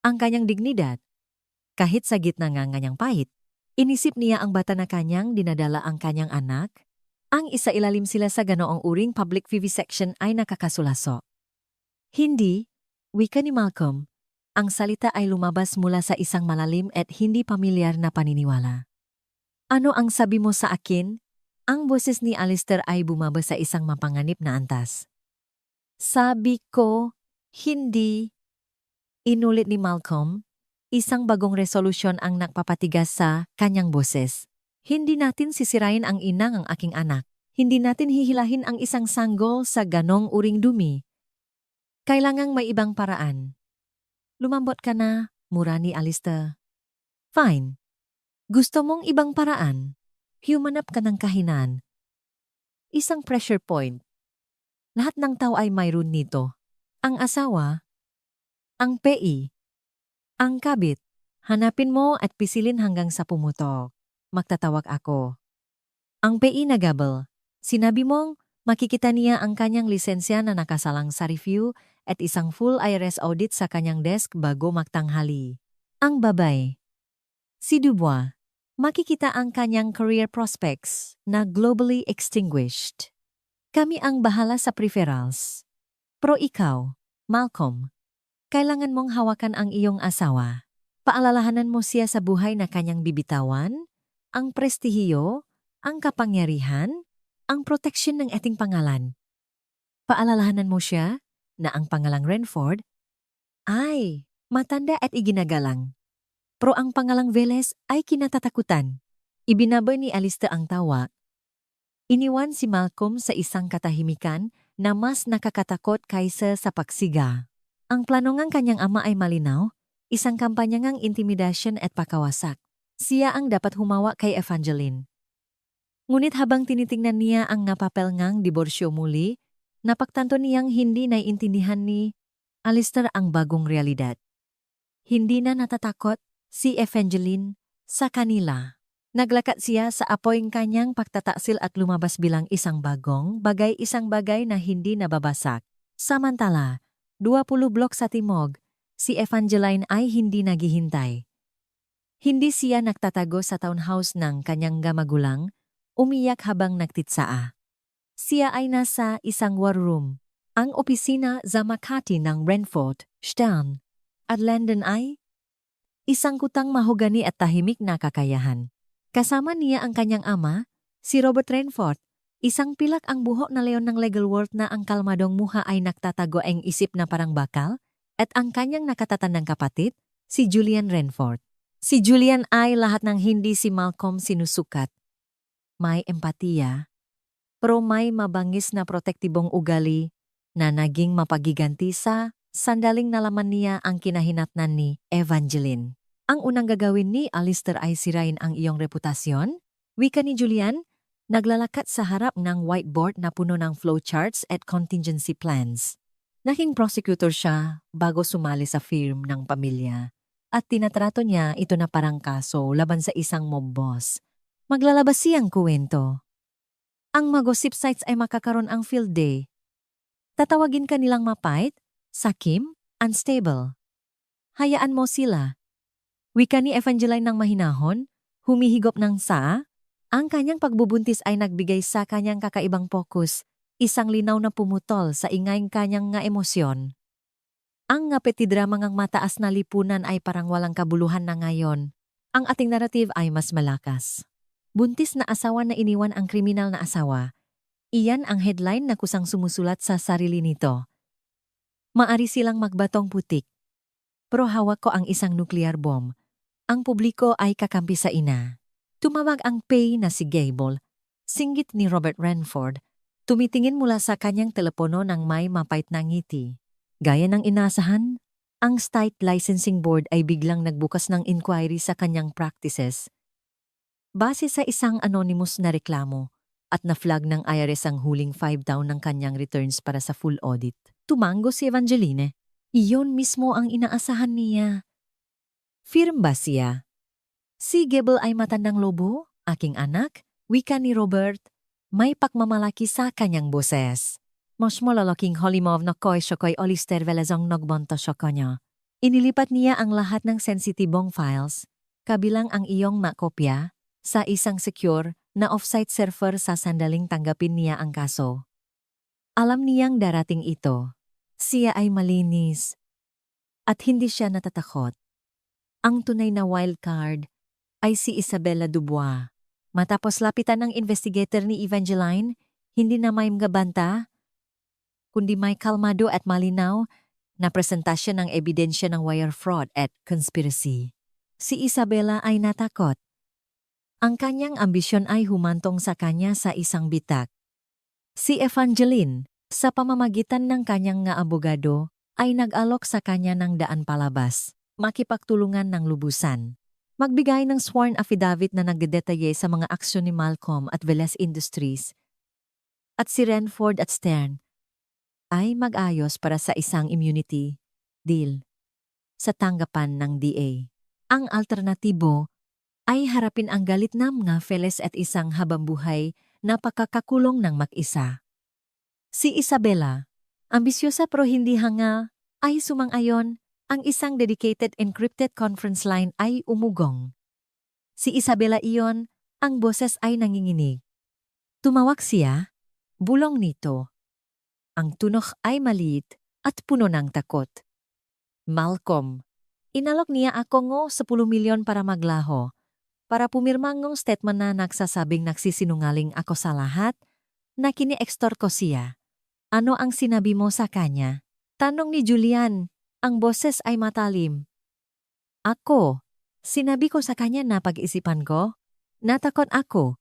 ang kanyang dignidad, kahit sa gitna ng kanyang pahit. Inisip niya ang bata na kanyang dinadala ang kanyang anak, ang isailalim sila sa ganoong uring public vivisection ay nakakasulaso. Hindi, wika ni Malcolm, ang salita ay lumabas mula sa isang malalim at hindi pamilyar na paniniwala. Ano ang sabi mo sa akin? Ang boses ni Alistair ay bumaba sa isang mapanganib na antas. Sabi ko, hindi. Inulit ni Malcolm, isang bagong resolusyon ang nagpapatigas sa kanyang boses. Hindi natin sisirain ang inang ang aking anak. Hindi natin hihilahin ang isang sanggol sa ganong uring dumi. Kailangang may ibang paraan. Lumambot ka na, mura ni Alistair. Fine. Gusto mong ibang paraan? Humanap ka ng kahinaan. Isang pressure point. Lahat ng tao ay mayroon nito. Ang asawa, ang PI, ang kabit. Hanapin mo at pisilin hanggang sa pumutok. Magtatawag ako. Ang PI nagabel. Sinabi mong makikita niya ang kanyang lisensya na nakasalang sa review at isang full IRS audit sa kanyang desk bago magtanghali. Ang babay. Si Dubois. Makikita ang kanyang career prospects na globally extinguished. Kami ang bahala sa peripherals. Pero ikaw, Malcolm, kailangan mong hawakan ang iyong asawa. Paalalahanan mo siya sa buhay na kanyang bibitawan, ang prestihiyo, ang kapangyarihan, ang proteksyon ng ating pangalan. Paalalahanan mo siya na ang pangalang Renford ay matanda at iginagalang. Pero ang pangalang Velez ay kinatatakutan. Ibinaboy ni Alistair ang tawa. Iniwan si Malcolm sa isang katahimikan na mas nakakatakot kaysa sa paksiga. Ang plano ng kanyang ama ay malinaw, isang kampanya ng intimidasyon at pakawasak. Siya ang dapat humawa kay Evangeline. Ngunit habang tinitingnan niya ang napapel ngang diborsyo muli, napagtanto niyang hindi naiintindihan ni Alistair ang bagong realidad. Hindi na natatakot si Evangeline sa kanila. Naglakat siya sa apoyng kanyang pagtataksil at lumabas bilang isang bagay na hindi nababasak. Samantala, 20 blok sa timog, si Evangeline ay hindi naghihintay. Hindi siya nagtatago sa townhouse ng kanyang magulang, umiyak habang nagtitsaa. Siya ay nasa isang war room. Ang opisina sa Makati ng Renford, Stern, at London ay isang kutang mahogani at tahimik na kakayahan. Kasama niya ang kanyang ama, si Robert Renford, isang pilak ang buhok na leon ng legal world na ang kalmadong muha ay nagtatago ang isip na parang bakal, at ang kanyang nakatatandang kapatid, si Julian Renford. Si Julian ay lahat ng hindi si Malcolm sinusukat. May empatiya, pero may mabangis na protektibong ugali na naging mapagiganti sa sandaling nalaman niya ang kinahinatnan ni Evangeline. Ang unang gagawin ni Alistair ay sirain ang iyong reputasyon. Wika ni Julian, naglalakat sa harap ng whiteboard na puno ng flowcharts at contingency plans. Naging prosecutor siya bago sumali sa firm ng pamilya at tinatrato niya ito na parang kaso laban sa isang mob boss. Maglalabas siyang kuwento. Ang mag-gossip sites ay makakaroon ang field day. Tatawagin ka nilang mapait, sakim, unstable. Hayaan mo sila. Wika ni Evangeline ng mahinahon, humihigop ng saa. Ang kanyang pagbubuntis ay nagbigay sa kanyang kakaibang pokus, isang linaw na pumutol sa ingayng kanyang nga emosyon. Ang ngapetidrama ngang mataas na lipunan ay parang walang kabuluhan na ngayon. Ang ating narrative ay mas malakas. Buntis na asawa na iniwan ang kriminal na asawa. Iyan ang headline na kusang sumusulat sa sarili nito. Maari silang magbatong putik. Pero hawak ko ang isang nuclear bomb. Ang publiko ay kakampi sa ina. Tumawag ang PI na si Gable, singgit ni Robert Renford, tumitingin mula sa kanyang telepono ng may mapait na ngiti. Gaya ng inasahan, Ang state licensing board ay biglang nagbukas ng inquiry sa kanyang practices. Base sa isang anonymous na reklamo at na-flag ng IRS ang huling 5 taon ng kanyang returns para sa full audit. Tumango si Evangeline. Iyon mismo ang inaasahan niya. Firm ba siya? Si Gable ay matandang lobo, aking anak, wika ni Robert, may pakmamalaki sa kanyang boses. Mas malalaking halimov na koy siya koy Olister Velazong nagbanta siya kanya. Inilipat niya ang lahat ng sensitibong files, kabilang ang iyong makopya, sa isang secure na offsite server sa sandaling tanggapin niya ang kaso. Alam niyang darating ito. Siya ay malinis. At hindi siya natatakot. Ang tunay na wildcard ay si Isabella Dubois. Matapos lapitan ng investigator ni Evangeline, hindi na may gabanta, kundi may kalmado at malinaw na presentasyon ng ebidensya ng wire fraud at conspiracy. Si Isabella ay natakot. Ang kanyang ambisyon ay humantong sa kanya sa isang bitak. Si Evangeline, sa pamamagitan ng kanyang nga abogado, ay nag-alok sa kanya ng daan palabas, makipagtulungan ng lubusan. Magbigay ng sworn affidavit na nagdedetalye sa mga aksyon ni Malcolm at Velez Industries at si Renford at Stern ay mag-ayos para sa isang immunity deal sa tanggapan ng DA. Ang alternatibo ay harapin ang galit ng mga Velez at isang habambuhay na pakakakulong ng mag-isa. Si Isabella, ambisyosa pero hindi hanga, ay sumang-ayon. Ang isang dedicated encrypted conference line ay umugong. Si Isabella iyon, ang boses ay nanginginig. Tumawag siya, bulong nito. Ang tunok ay maliit at puno ng takot. Malcolm, inalok niya ako ngo 10 milyon para maglaho, para pumirma ngong statement na nagsasabing nagsisinungaling ako sa lahat, na kini-extort ko siya. Ano ang sinabi mo sa kanya? Tanong ni Julian. Ang boses ay matalim. Ako, sinabi ko sa kanya na pag-isipan ko, natakot ako.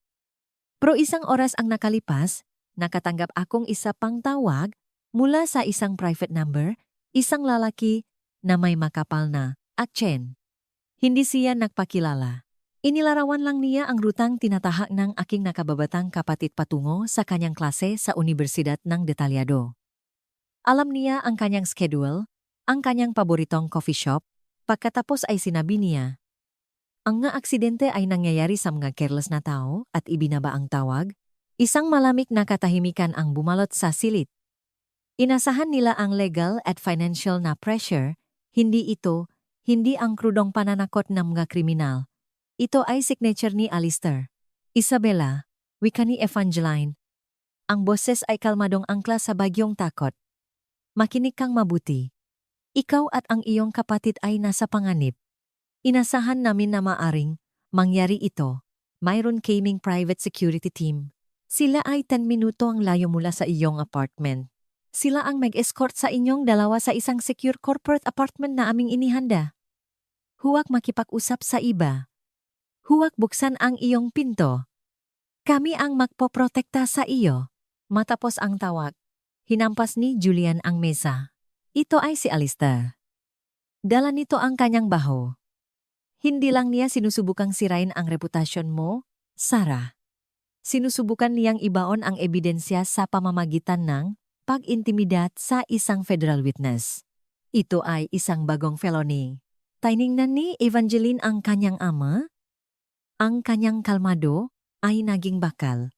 Pero isang oras ang nakalipas, nakatanggap akong isa pang tawag mula sa isang private number, isang lalaki na may makapal na aksen. Hindi siya nagpakilala. Inilarawan lang niya ang rutang tinatahak ng aking nakababatang kapatid patungo sa kanyang klase sa Universidad ng detalyado. Alam niya ang kanyang schedule, ang kanyang paboritong coffee shop, pagkatapos ay sinabi niya. Ang nga aksidente ay nangyayari sa mga careless na tao at ibinaba ang tawag, isang malamig na katahimikan ang bumalot sa silid. Inasahan nila ang legal at financial na pressure, hindi ang krudong pananakot ng mga kriminal. Ito ay signature ni Alistair. Isabella, wika ni Evangeline. Ang boses ay kalmadong angkla sa bagyong takot. Makinig kang mabuti. Ikaw at ang iyong kapatid ay nasa panganib. Inasahan namin na maaring mangyari ito. Mayroon kaming private security team. Sila ay 10 minuto ang layo mula sa iyong apartment. Sila ang mag-escort sa inyong dalawa sa isang secure corporate apartment na aming inihanda. Huwag makipag-usap sa iba. Huwag buksan ang iyong pinto. Kami ang magpoprotekta sa iyo. Matapos ang tawag, hinampas ni Julian ang mesa. Ito ay si Alistair. Dala nito ang kanyang baho. Hindi lang niya sinusubukang sirain ang reputasyon mo, Sarah. Sinusubukan niyang ibaon ang ebidensya sa pamamagitan ng pag-intimidat sa isang federal witness. Ito ay isang bagong felony. Tiningnan ni Evangeline ang kanyang ama. Ang kanyang kalmado ay naging bakal.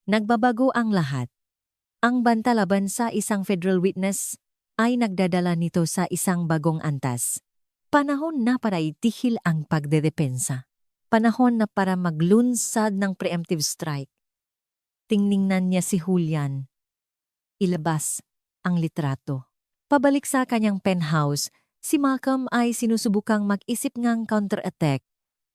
Nagbabago ang lahat. Ang banta laban sa isang federal witness ay nagdadala nito sa isang bagong antas. Panahon na para itihil ang pagdedepensa. Panahon na para maglunsad ng preemptive strike. Tingningnan niya si Julian. Ilabas ang litrato. Pabalik sa kanyang penthouse, si Malcolm ay sinusubukang mag-isip ngang counter-attack,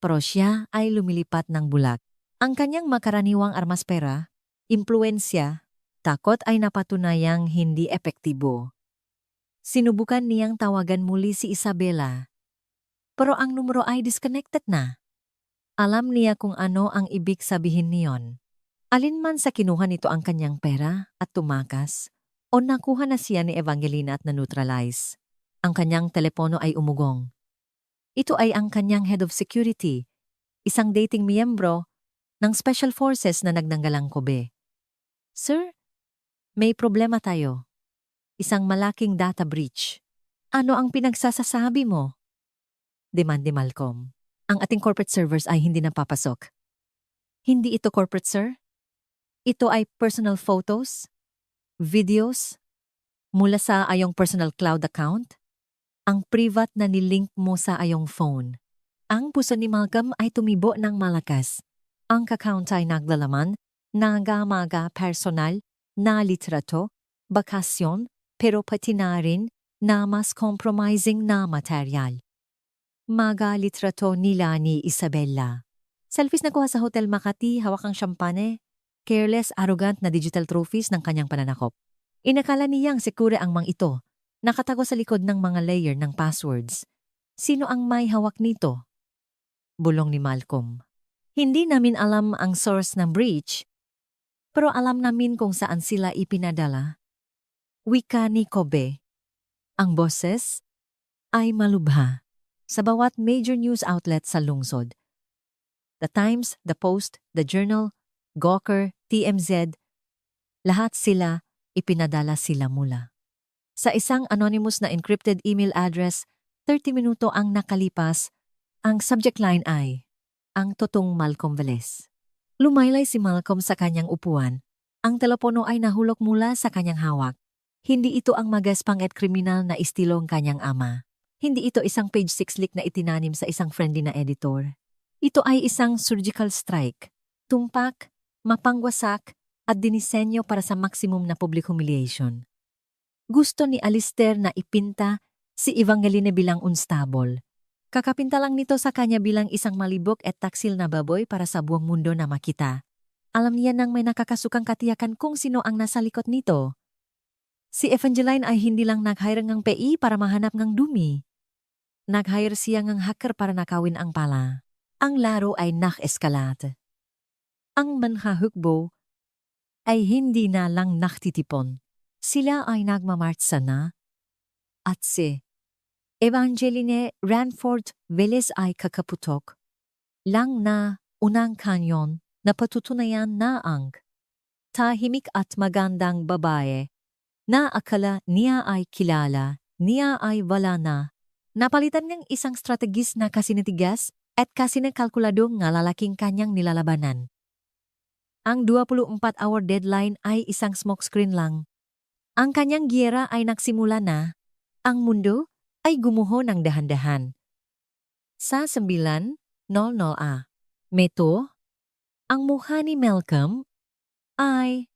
pero siya ay lumilipat ng bulag. Ang kanyang makaraniwang armaspera, impluensya, takot ay napatunayang hindi epektibo. Sinubukan niyang tawagan muli si Isabella. Pero ang numero ay disconnected na. Alam niya kung ano ang ibig sabihin niyon. Alinman sa kinuha nito ang kanyang pera at tumakas, o nakuha na siya ni Evangelina at na-neutralize. Ang kanyang telepono ay umugong. Ito ay ang kanyang head of security, isang dating miyembro ng Special Forces na nagnanggalang Kobe. Sir, may problema tayo. Isang malaking data breach. Ano ang pinagsasasabi mo? Demand ni Malcolm. Ang ating corporate servers ay hindi napapasok. Hindi ito corporate, sir. Ito ay personal photos, videos, mula sa ayong personal cloud account. Ang private na nilink mo sa ayong phone. Ang puso ni Malcolm ay tumibo ng malakas. Ang account ay naglalaman ng mga personal na litrato, bakasyon, pero pati na rin na mas compromising na material. Mga litrato nila ni Isabella. Selfies na kuha sa Hotel Makati, hawak ang champagne, careless, arrogant na digital trophies ng kanyang pananakop. Inakala niyang sekure ang mang ito, nakatago sa likod ng mga layer ng passwords. Sino ang may hawak nito? Bulong ni Malcolm. Hindi namin alam ang source ng breach, pero alam namin kung saan sila ipinadala. Wika ni Kobe. Ang boses ay malubha sa bawat major news outlet sa lungsod. The Times, The Post, The Journal, Gawker, TMZ, lahat sila ipinadala sila mula. Sa isang anonymous na encrypted email address, 30 minuto ang nakalipas, ang subject line ay, ang totong Malcolm Velez. Lumaylay si Malcolm sa kanyang upuan. Ang telepono ay nahulog mula sa kanyang hawak. Hindi ito ang magaspang at kriminal na istilong kanyang ama. Hindi ito isang page 6 leak na itinanim sa isang friendly na editor. Ito ay isang surgical strike. Tumpak, mapangwasak, at dinisenyo para sa maximum na public humiliation. Gusto ni Alistair na ipinta si Evangeline bilang unstable. Kakapinta lang nito sa kanya bilang isang malibok at taksil na baboy para sa buong mundo na makita. Alam niya nang may nakakasukang katiyakan kung sino ang nasa likod nito. Si Evangeline ay hindi lang nag-hire ng PI para mahanap ng dumi. Nag-hire siya ng hacker para nakawin ang pala. Ang laro ay nak-eskalate. Ang manhahukbo ay hindi na lang naktitipon. Sila ay nagmamartsa na at si Evangeline Ranford Velez ay kakaputok lang na unang kanyon na patutunayan na ang tahimik at magandang babae na akala niya ay kilala, niya ay wala na. Napalitan ng isang strategist na kasinitigas at kasinakalkuladong nga lalaking kanyang nilalabanan. Ang 24-hour deadline ay isang smokescreen lang. Ang kanyang giyera ay nagsimula na. Ang mundo ay gumuho ng dahan-dahan. Sa 9:00 Meto, ang mukha ni Malcolm ay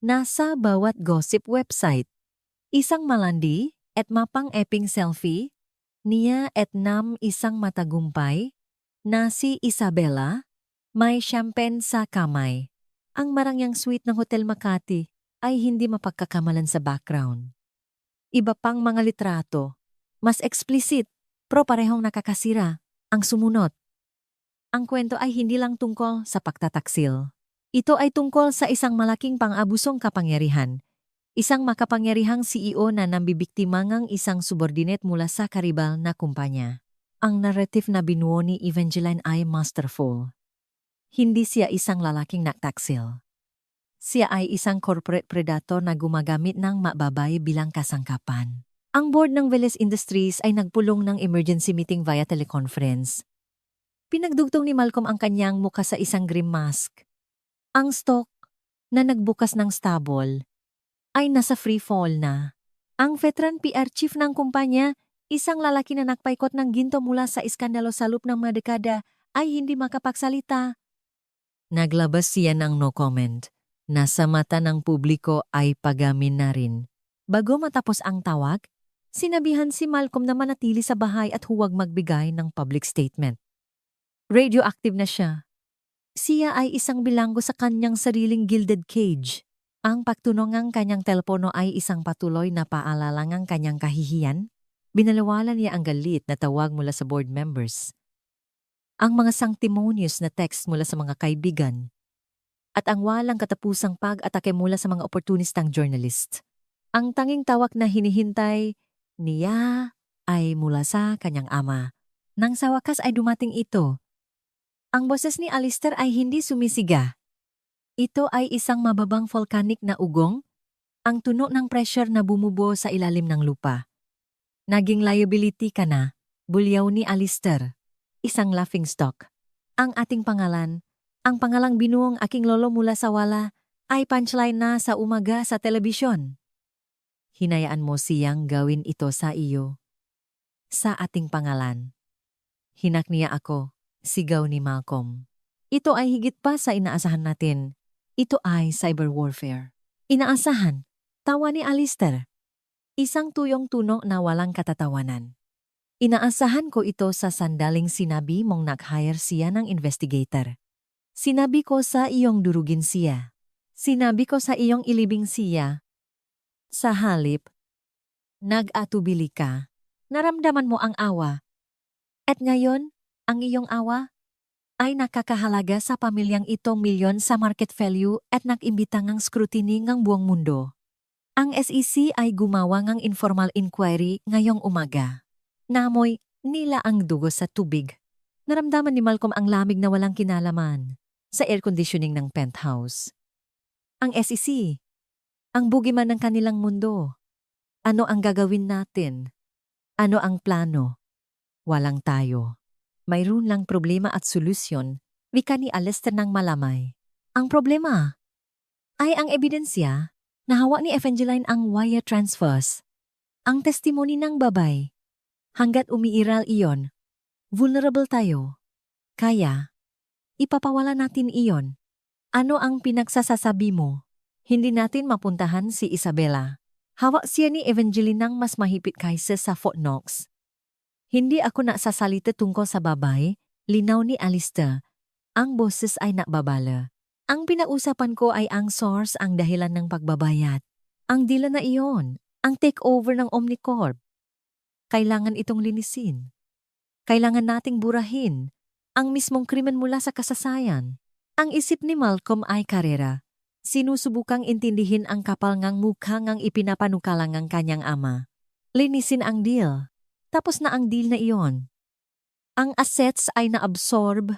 nasa bawat gossip website. Isang malandi at mapang-eping selfie niya at isang matagumpay na si Isabella, may champagne sa kamay. Ang marangyang suite ng Hotel Makati ay hindi mapagkakamalan sa background. Iba pang mga litrato, mas explicit, pero parehong nakakasira, ang sumunod. Ang kwento ay hindi lang tungkol sa pagtataksil. Ito ay tungkol sa isang malaking pang-abusong kapangyarihan. Isang makapangyarihang CEO na nambibiktima ng isang subordinate mula sa karibal na kumpanya. Ang narrative na binuo ni Evangeline ay masterful. Hindi siya isang lalaking naktaksil. Siya ay isang corporate predator na gumagamit ng mababay bilang kasangkapan. Ang board ng Velez Industries ay nagpulong ng emergency meeting via teleconference. Pinagdugtong ni Malcolm ang kanyang muka sa isang grim mask. Ang stock na nagbukas ng stable ay nasa free fall na. Ang veteran PR chief ng kumpanya, isang lalaki na nagpaikot ng ginto mula sa iskandalo sa loob ng mga dekada, ay hindi makapagsalita. Naglabas siya ng no comment. Nasa mata ng publiko ay pagamin na rin. Bago matapos ang tawag, sinabihan si Malcolm na manatili sa bahay at huwag magbigay ng public statement. Radioactive na siya. Siya ay isang bilanggo sa kanyang sariling gilded cage. Ang pagtunog ng kanyang telepono ay isang patuloy na paalala ng kanyang kahihiyan. Binaliwala niya ang galit na tawag mula sa board members. Ang mga sanctimonious na text mula sa mga kaibigan. At ang walang katapusang pag-atake mula sa mga oportunistang journalist. Ang tanging tawag na hinihintay niya ay mula sa kanyang ama. Nang sa wakas ay dumating ito. Ang boses ni Alistair ay hindi sumisiga. Ito ay isang mababang volcanic na ugong, ang tunog ng pressure na bumubuo sa ilalim ng lupa. Naging liability ka na, bulyaw ni Alistair. Isang laughingstock. Ang ating pangalan, ang pangalang binuong aking lolo mula sa wala, ay punchline na sa umaga sa telebisyon. Hinayaan mo siyang gawin ito sa iyo. Sa ating pangalan. Hinak niya ako, sigaw ni Malcolm. Ito ay higit pa sa inaasahan natin. Ito ay cyber warfare. Inaasahan, tawa ni Alistair. Isang tuyong tunog na walang katatawanan. Inaasahan ko ito sa sandaling sinabi mong nag-hire siya ng investigator. Sinabi ko sa iyong durugin siya. Sinabi ko sa iyong ilibing siya. Sa halip, nag-atubili ka. Naramdaman mo ang awa. At ngayon, ang iyong awa ay nakakahalaga sa pamilyang itong milyon sa market value at nag-imbita ng scrutiny ng buong mundo. Ang SEC ay gumawa ng informal inquiry ngayong umaga. Namoy nila ang dugo sa tubig. Naramdaman ni Malcolm ang lamig na walang kinalaman sa air conditioning ng penthouse. Ang SEC, ang bugiman ng kanilang mundo. Ano ang gagawin natin? Ano ang plano? Walang tayo. Mayroon lang problema at solusyon, wika ni Alistair ng malamay. Ang problema ay ang ebidensya na hawak ni Evangeline ang wire transfers. Ang testimony ng babay. Hanggat umiiral iyon, vulnerable tayo. Kaya, ipapawala natin iyon. Ano ang pinagsasasabi mo? Hindi natin mapuntahan si Isabela. Hawak siya ni Evangeline ng mas mahipit kaysa sa Fort Knox. Hindi ako nasasalita tungkol sa babay, linaw ni Alistair. Ang boses ay nakbabala. Ang pinausapan ko ay ang source ang dahilan ng pagbabayad. Ang dila na iyon, ang takeover ng Omnicorp. Kailangan itong linisin. Kailangan nating burahin ang mismong krimen mula sa kasasayan. Ang isip ni Malcolm ay karera. Sinusubukang intindihin ang kapal ngang mukha ngang ipinapanukala ng kanyang ama. Linisin ang deal. Tapos na ang deal na iyon. Ang assets ay naabsorb.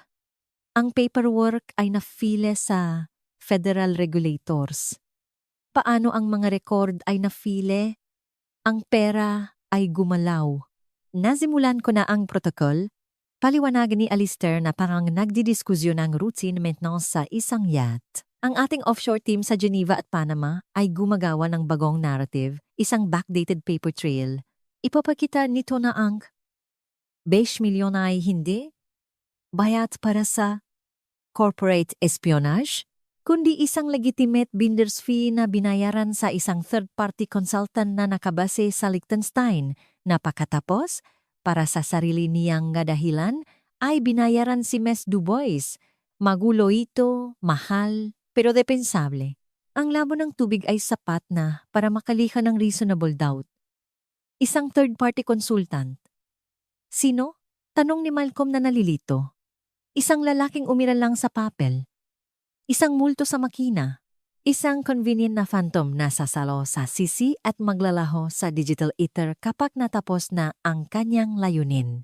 Ang paperwork ay nafile sa federal regulators. Paano ang mga record ay nafile? Ang pera ay gumalaw. Nasimulan ko na ang protocol. Paliwanagan ni Alistair na parang nagdidiskusyon ng routine maintenance sa isang yacht. Ang ating offshore team sa Geneva at Panama ay gumagawa ng bagong narrative, isang backdated paper trail. Ipapakita nito na ang 20 milyon ay hindi bayad para sa corporate espionage, kundi isang legitimate binder's fee na binayaran sa isang third-party consultant na nakabase sa Liechtenstein na pagkatapos, para sa sarili niyang dahilan, ay binayaran si Ms. Dubois. Magulo ito, mahal, pero depensable. Ang labo ng tubig ay sapat na para makaliha ng reasonable doubt. Isang third-party consultant. Sino? Tanong ni Malcolm na nalilito. Isang lalaking umiral lang sa papel. Isang multo sa makina. Isang convenient na phantom na sasalo sa sisi at maglalaho sa digital ether kapag natapos na ang kanyang layunin.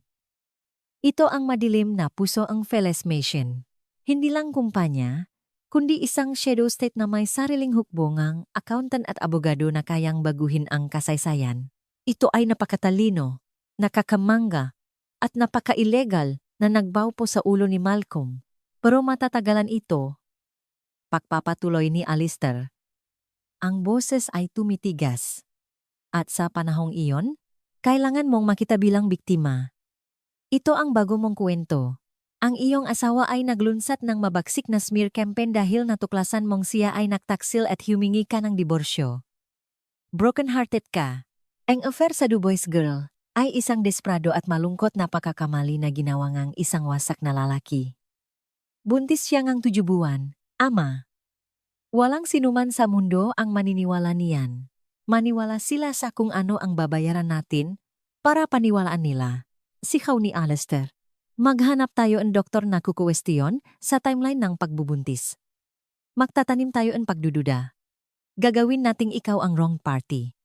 Ito ang madilim na puso ang Feles Machine. Hindi lang kumpanya, kundi isang shadow state na may sariling hukbongang accountant at abogado na kayang baguhin ang kasaysayan. Ito ay napakatalino, nakakamanga, at napaka-illegal na nagbaw po sa ulo ni Malcolm. Pero matatagalan ito. Pagpapatuloy ni Alistair. Ang boses ay tumitigas. At sa panahong iyon, kailangan mong makita bilang biktima. Ito ang bago mong kwento. Ang iyong asawa ay naglunsad ng mabagsik na smear campaign dahil natuklasan mong siya ay nagtaksil at humingi ka ng diborsyo. Broken-hearted ka. Ang affair sa Dubois girl ay isang desperado at malungkot na pagkakamali na ginawa ngang isang wasak na lalaki. Buntis siya ngang 7 buwan, ama. Walang sinuman sa mundo ang maniniwala niyan. Maniwala sila sa kung ano ang babayaran natin para paniwalaan nila. Sikaw ni Alistair. Maghanap tayo ng doktor na kukuwestiyon sa timeline ng pagbubuntis. Magtatanim tayo ng pagdududa. Gagawin nating ikaw ang wrong party.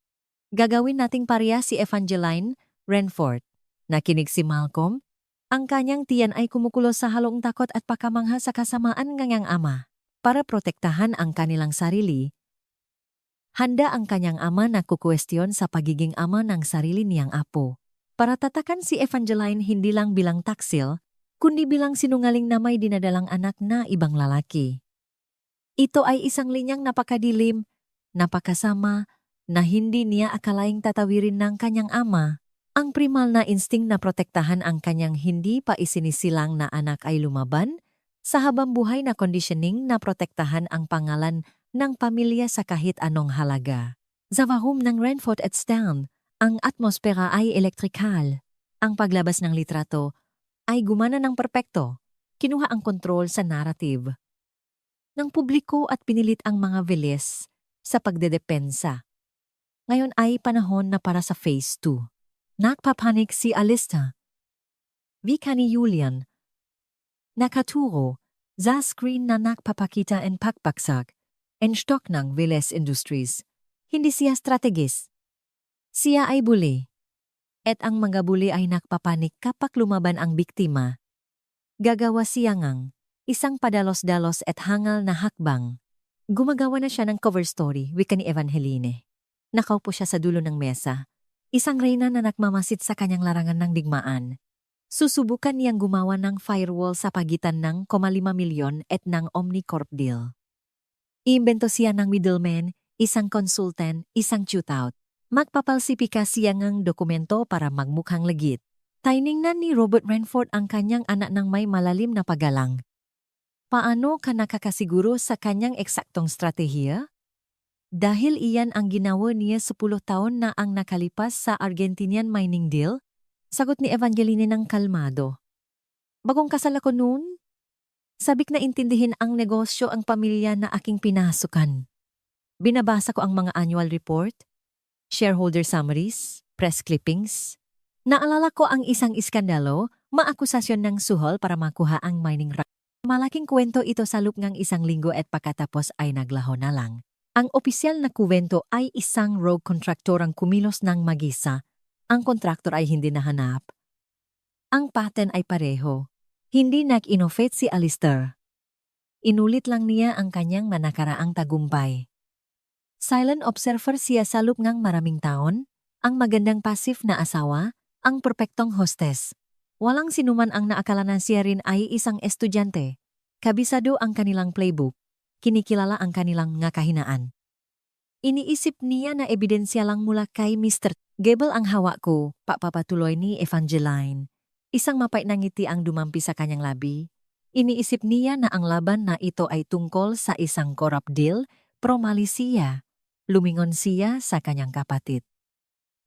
Gagawin nating pareha si Evangeline Renfort. Nakinig si Malcolm. Ang kanyang tiyan ay kumukulo sa halong takot at pakamangha sa kasamaan ng kanyang ama. Para protektahan ang kanilang sarili, handa ang kanyang ama na kukwestiyon sa pagiging ama ng sarili niyang apo. Para tatakan si Evangeline hindi lang bilang taksil, kundi bilang sinungaling na may dinadalang anak na ibang lalaki. Ito ay isang linyang napakadilim, napakasama, na hindi niya akalaing tatawirin ng kanyang ama. Ang primal na insting na protektahan ang kanyang hindi pa isinisilang na anak ay lumaban, sa habang buhay na conditioning na protektahan ang pangalan ng pamilya sa kahit anong halaga. Sa vahum ng Renfort at Stern, ang atmosfera ay elektrikal. Ang paglabas ng litrato ay gumana ng perpekto. Kinuha ang kontrol sa narrative ng publiko at pinilit ang mga Velez sa pagdedepensa. Ngayon ay panahon na para sa Phase 2. Nakpapanik si Alista. Vika ni Julian. Nakaturo, sa screen na nakpapakita ang pagpaksak and stock ng Velez Industries. Hindi siya strategis. Siya ay bully. At ang mga bully ay nakpapanik kapag lumaban ang biktima. Gagawa siya ngang isang padalos-dalos at hangal na hakbang. Gumagawa na siya ng cover story, wika ni Evangeline. Nakaupo siya sa dulo ng mesa. Isang reyna na nakmamasid sa kanyang larangan ng digmaan. Susubukan niyang gumawa ng firewall sa pagitan ng 5 milyon at ng Omnicorp deal. Iimbento siya ng middleman, isang consultant, isang shootout. Magpapalsipika siya ng dokumento para magmukhang legit. Tiningnan ni Robert Renfort ang kanyang anak ng may malalim na paggalang. Paano ka nakakasiguro sa kanyang eksaktong stratehiya? Dahil iyan ang ginawa niya 10 taon na ang nakalipas sa Argentinian mining deal, sagot ni Evangeline ng kalmado. Bagong kasal ako noon? Sabik na intindihin ang negosyo ang pamilya na aking pinasukan. Binabasa ko ang mga annual report, shareholder summaries, press clippings. Naalala ko ang isang iskandalo, maakusasyon ng suhol para makuha ang mining right. Malaking kwento ito sa loob ng 1 linggo at pagkatapos ay naglaho na lang. Ang opisyal na kuwento ay isang rogue kontraktor ang kumilos ng mag-isa. Ang kontraktor ay hindi nahanap. Ang patent ay pareho. Hindi nag-innovate si Alistair. Inulit lang niya ang kanyang manakaraang tagumpay. Silent observer siya sa loob ng maraming taon, ang magandang passive na asawa, ang perpektong hostess. Walang sinuman ang naakala na siya rin ay isang estudyante. Kabisado ang kanilang playbook. Kinikilala ang kanilang nga kahinaan. Iniisip niya na ebidensya lang mula kay Mr. Gable ang hawak ko, papapatuloy ni Evangeline. Isang mapait na ngiti ang dumampi sa kanyang labi. Iniisip niya na ang laban na ito ay tungkol sa isang corrupt deal, pro-mali siya. Lumingon siya sa kanyang kapatid.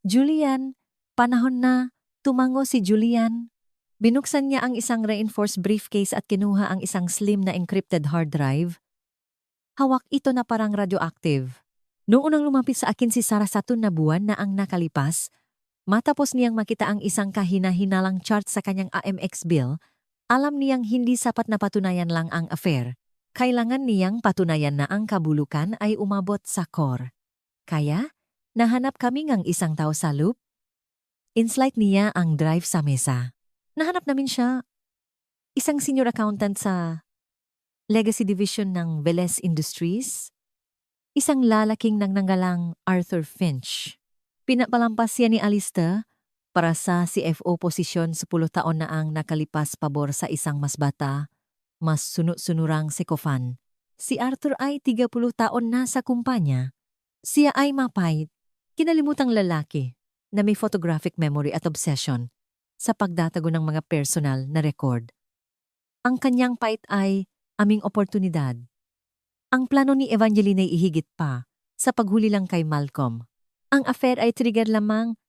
Julian, panahon na, tumango si Julian. Binuksan niya ang isang reinforced briefcase at kinuha ang isang slim na encrypted hard drive. Hawak ito na parang radioactive. Noong unang lumapit sa akin si Sarah sa 2 na buwan na ang nakalipas, matapos niyang makita ang isang kahina-hinalang chart sa kanyang AMX bill, alam niyang hindi sapat na patunayan lang ang affair. Kailangan niyang patunayan na ang kabulukan ay umabot sa core. Kaya, nahanap kami ng isang tao sa loop. Inslide niya ang drive sa mesa. Nahanap namin siya, isang senior accountant sa Legacy Division ng Velez Industries, isang lalaking nagnanggalang Arthur Finch. Pinapalampas siya ni Alistair para sa CFO posisyon 10 taon na ang nakalipas pabor sa isang mas bata, mas sunod-sunurang sekofan. Si Arthur ay 30 taon na sa kumpanya. Siya ay mapait, kinalimutang lalaki na may photographic memory at obsession sa pagdatago ng mga personal na record. Ang kanyang pait ay aming oportunidad. Ang plano ni Evangeline ay ihigit pa sa paghuli lang kay Malcolm. Ang affair ay trigger lamang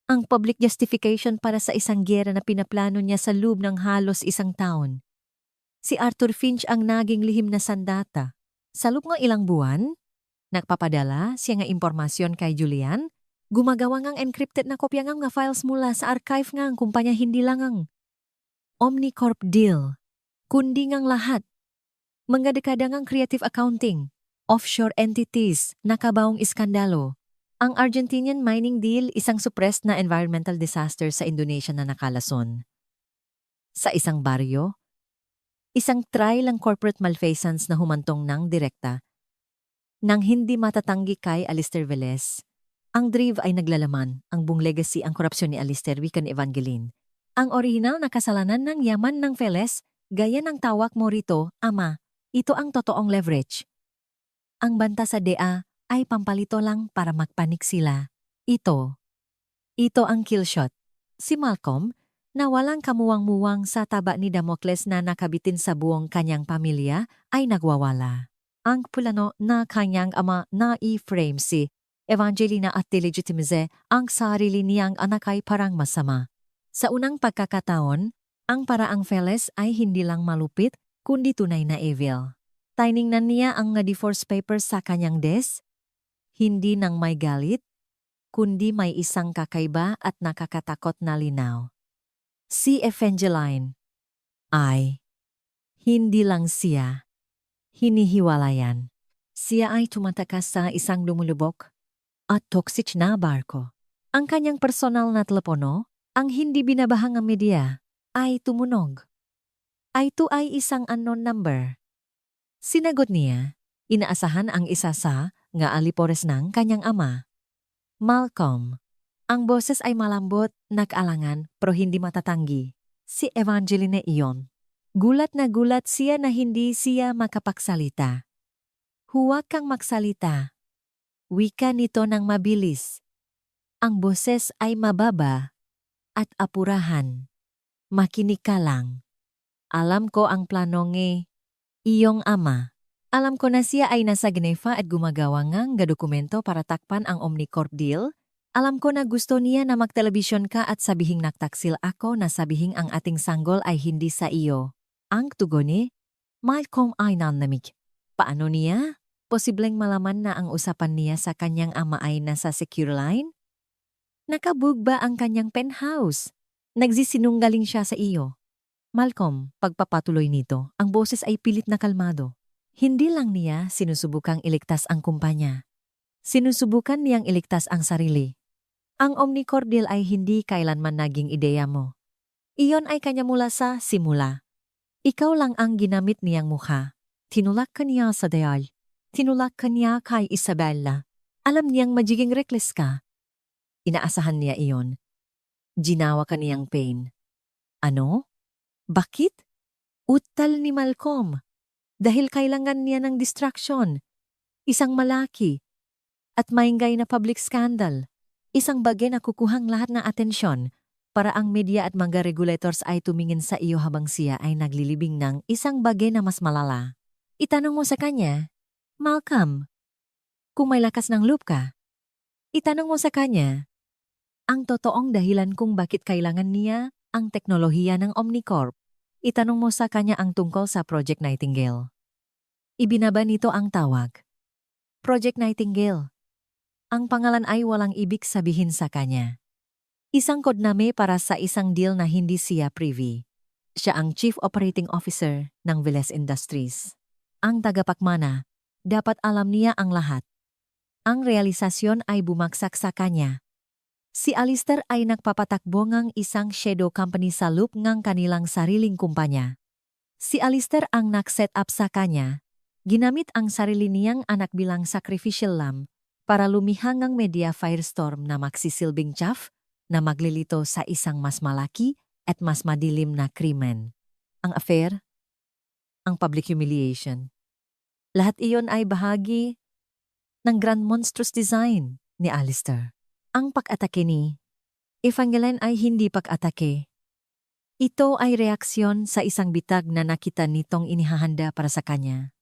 ang public justification para sa isang giyera na pinaplano niya sa loob ng halos 1 taon. Si Arthur Finch ang naging lihim na sandata. Sa loob ng ilang buwan, nagpapadala siya nga impormasyon kay Julian. Gumagawa ngang encrypted na kopya nga files mula sa archive nga ang kumpanya hindi lang ang Omnicorp deal, kundi ngang lahat. Mga dekada ngang creative accounting, offshore entities, nakabawang iskandalo. Ang Argentinian mining deal, isang suppressed na environmental disaster sa Indonesia na nakalason. Sa isang baryo, isang trial ang corporate malfeasance na humantong ng direkta. Nang hindi matatanggi kay Alister Velez, ang DRIV ay naglalaman, ang buong legacy ang korupsyon ni Alister Wican Evangeline. Ang orihinal na kasalanan ng yaman ng Velez, gaya ng tawag mo rito, ama, ito ang totoong leverage. Ang banta sa DA ay pampalito lang para magpanik sila. Ito ang kill shot. Si Malcolm, na walang kamuwang-muwang sa taba ni Damocles na nakabitin sa buong kanyang pamilya, ay nagwawala. Ang plano na kanyang ama na i-frame si Evangelina at delegitimize ang sarili niyang anak ay parang masama. Sa unang pagkakataon, ang paraang Velez ay hindi lang malupit, kundi tunay na evil. Tiningnan niya ang divorce papers sa kanyang desk, hindi nang may galit, kundi may isang kakaiba at nakakatakot na linaw. Si Evangeline ay hindi lang siya hinihiwalayan. Siya ay tumatakas sa isang lumulubok at toxic na barko. Ang kanyang personal na telepono, ang hindi binabahang ang media, ay tumunog. Ito ay isang unknown number. Sinagot niya, inaasahan ang isa sa nga alipores ng kanyang ama. Malcolm. Ang boses ay malambot, nag-alangan, pero hindi matatanggi. Si Evangeline iyon. Gulat na gulat siya na hindi siya makapagsalita. Huwag kang magsalita. Wika nito ng mabilis. Ang boses ay mababa at apurahan. Makinig ka lang. Alam ko ang plano ng iyong ama. Alam ko na siya ay nasa Geneva at gumagawa ng dokumento para takpan ang Omnicorp deal. Alam ko na gusto niya na magtelebisyon ka at sabihing nagtaksil ako na sabihing ang ating sanggol ay hindi sa iyo. Ang tugon ni Malcolm ay nanlamig. Paano niya? Posibleng malaman na ang usapan niya sa kanyang ama ay nasa secure line? Nakabug ba ang kanyang penthouse? Nagsisinungaling siya sa iyo. Malcolm, pagpapatuloy nito, ang boses ay pilit na kalmado. Hindi lang niya sinusubukang iligtas ang kumpanya. Sinusubukan niyang iligtas ang sarili. Ang Omnicorp deal ay hindi kailanman naging ideya mo. Iyon ay kanya mula sa simula. Ikaw lang ang ginamit niyang mukha. Tinulak ka niya sa dayal. Tinulak ka niya kay Isabella. Alam niyang magiging reckless ka. Inaasahan niya iyon. Ginawa ka niyang pain. Ano? Bakit? Utal ni Malcolm. Dahil kailangan niya ng distraction. Isang malaki. At maingay na public scandal. Isang bagay na kukuhang lahat ng atensyon para ang media at mga regulators ay tumingin sa iyo habang siya ay naglilibing ng isang bagay na mas malala. Itanong mo sa kanya, Malcolm, kung may lakas ng loob ka. Itanong mo sa kanya, ang totoong dahilan kung bakit kailangan niya ang teknolohiya ng Omnicorp. Itanong mo sa kanya ang tungkol sa Project Nightingale. Ibinaba nito ang tawag. Project Nightingale. Ang pangalan ay walang ibig sabihin sa kanya. Isang kodname para sa isang deal na hindi siya privy. Siya ang Chief Operating Officer ng Velez Industries. Ang tagapagmana, dapat alam niya ang lahat. Ang realisasyon ay bumagsak sa kanya. Si Alister ay nagpapatakbo ng isang shadow company sa loob ng kanilang sariling kumpanya. Si Alister ang nag-set up sa kanya. Ginamit ang sarili niyang anak bilang sacrificial lamb para lumihang ang media firestorm na magsisilbing chaff na maglilito sa isang mas malaki at mas madilim na krimen. Ang affair, ang public humiliation. Lahat iyon ay bahagi ng grand monstrous design ni Alister. Ang pag-atake ni Evangeline ay hindi pag-atake. Ito ay reaksyon sa isang bitag na nakita nitong inihahanda para sa kanya.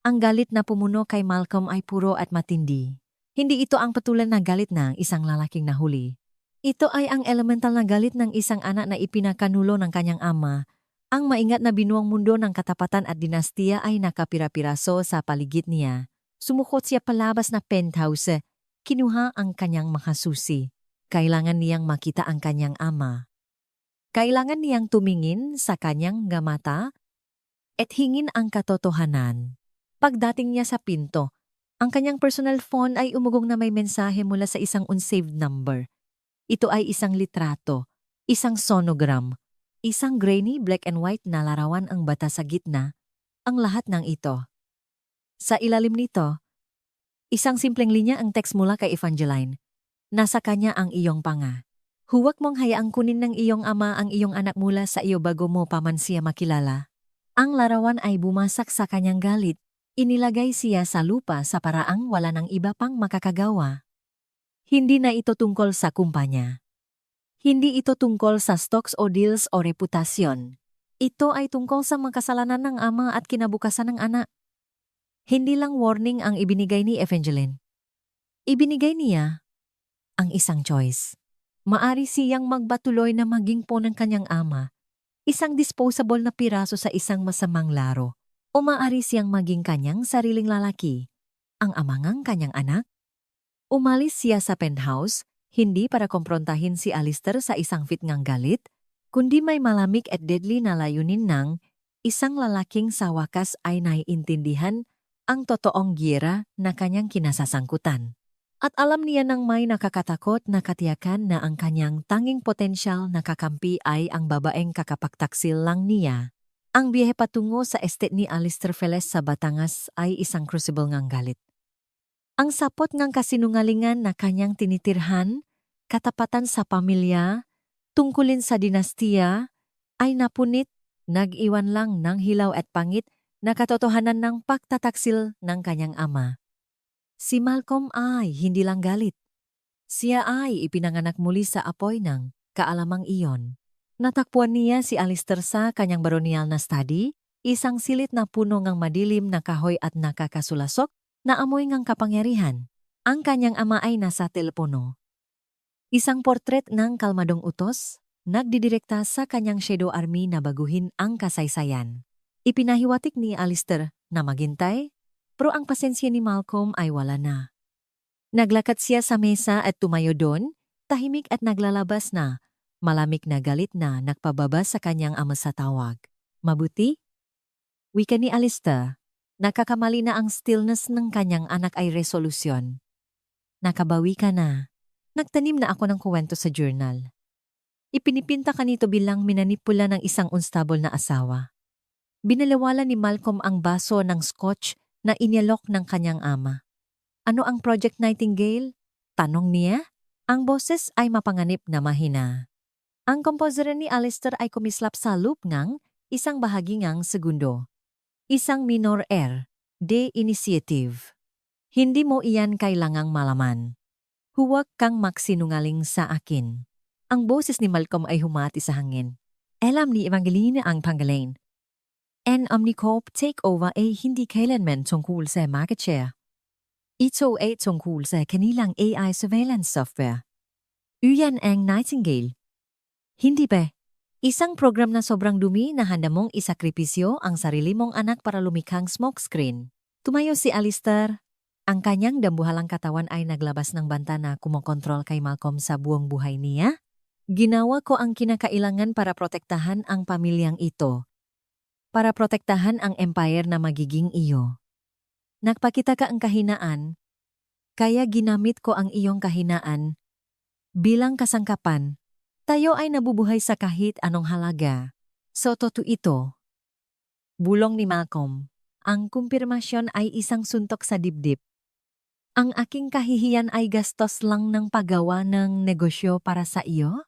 Ang galit na pumuno kay Malcolm ay puro at matindi. Hindi ito ang patulan na galit ng isang lalaking nahuli. Ito ay ang elemental na galit ng isang anak na ipinakanulo ng kanyang ama. Ang maingat na binuang mundo ng katapatan at dinastiya ay nakapira-piraso sa paligid niya. Sumukot siya palabas na penthouse. Kinuha ang kanyang makasusi. Kailangan niyang makita ang kanyang ama. Kailangan niyang tumingin sa kanyang mata at hingin ang katotohanan. Pagdating niya sa pinto, Ang kanyang personal phone ay umugong na may mensahe mula sa isang unsaved number. Ito ay isang litrato, isang sonogram, isang grainy black and white na larawan ang bata sa gitna, ang lahat ng ito. Sa ilalim nito, isang simpleng linya ang text mula kay Evangeline. Nasa kanya ang iyong panga. Huwag mong hayaang kunin ng iyong ama ang iyong anak mula sa iyo bago mo pa man siya makilala. Ang larawan ay bumasak sa kanyang galit. Inilagay siya sa lupa sa paraang wala ng iba pang makakagawa. Hindi na ito tungkol sa kumpanya. Hindi ito tungkol sa stocks o deals o reputasyon. Ito ay tungkol sa makasalanan ng ama at kinabukasan ng anak. Hindi lang warning ang ibinigay ni Evangeline. Ibinigay niya ang isang choice. Maari siyang magpatuloy na maging po ng kanyang ama, isang disposable na piraso sa isang masamang laro, o maari siyang maging kanyang sariling lalaki, ang amangang kanyang anak. Umalis siya sa penthouse, hindi para komprontahin si Alistair sa isang fitngang galit, kundi may malamig at deadly na layunin ng isang lalaking sa wakas ay naiintindihan ang totoong gira na kanyang kinasasangkutan. At alam niya ng may nakakatakot na katiyakan na ang kanyang tanging potensyal na kakampi ay ang babaeng kakapagtaksil lang niya. Ang biyahe patungo sa estate ni Alistair Feles sa Batangas ay isang crucible ngang galit. Ang sapot ngang kasinungalingan na kanyang tinitirhan, katapatan sa pamilya, tungkulin sa dinastiya, ay napunit, nag-iwan lang ng hilaw at pangit na katotohanan ng pagtataksil ng kanyang ama. Si Malcolm ay hindi lang galit. Siya ay ipinanganak muli sa apoy ng kaalamang iyon. Natakpuan niya si Alistair sa kanyang baronial na study, isang silit na puno ng madilim na kahoy at nakakasulasok na amoy ng kapangyarihan. Ang kanyang ama ay nasa telepono. Isang portret ng kalmadong utos, nagdidirekta sa kanyang shadow army na baguhin ang kasaysayan. Ipinahiwatik ni Alistair na maghintay, pero ang pasensya ni Malcolm ay wala na. Naglakad siya sa mesa at tumayo doon, tahimik at naglalabas na, malamig na galit na nagpababa sa kanyang ama sa tawag. Mabuti? Wika ni Alistair, nakakamali na ang stillness ng kanyang anak ay resolusyon. Nakabawi ka na. Nagtanim na ako ng kuwento sa journal. Ipinipinta ka nito bilang minanipula ng isang unstable na asawa. Binalawala ni Malcolm ang baso ng scotch na inyalok ng kanyang ama. Ano ang Project Nightingale? Tanong niya. Ang boses ay mapanganib na mahina. Ang composer ni Alistair ay kumislap sa loop ng isang bahagi ngang segundo. Isang minor air, de initiative. Hindi mo iyan kailangang malaman. Huwag kang magsinungaling sa akin. Ang boses ni Malcolm ay humati sa hangin. Alam ni Evangeline ang Pangalain. An Omnicorp takeover ay hindi kailanman tungkol sa market share. Ito ay tungkol sa kanilang AI surveillance software. Iyan ang Nightingale. Hindi ba? Isang program na sobrang dumi na handa mong isakripisyo ang sarili mong anak para lumikhang smokescreen. Tumayo si Alistair. Ang kanyang dambuhalang katawan ay naglabas ng banta na kumokontrol kay Malcolm sa buong buhay niya. Ginawa ko ang kinakailangan para protektahan ang pamilyang ito. Para protektahan ang empire na magiging iyo. Nagpakita ka ang kahinaan, kaya ginamit ko ang iyong kahinaan bilang kasangkapan. Tayo ay nabubuhay sa kahit anong halaga. So totoo ito. Bulong ni Malcolm. Ang kumpirmasyon ay isang suntok sa dibdib. Ang aking kahihiyan ay gastos lang ng paggawa ng negosyo para sa iyo?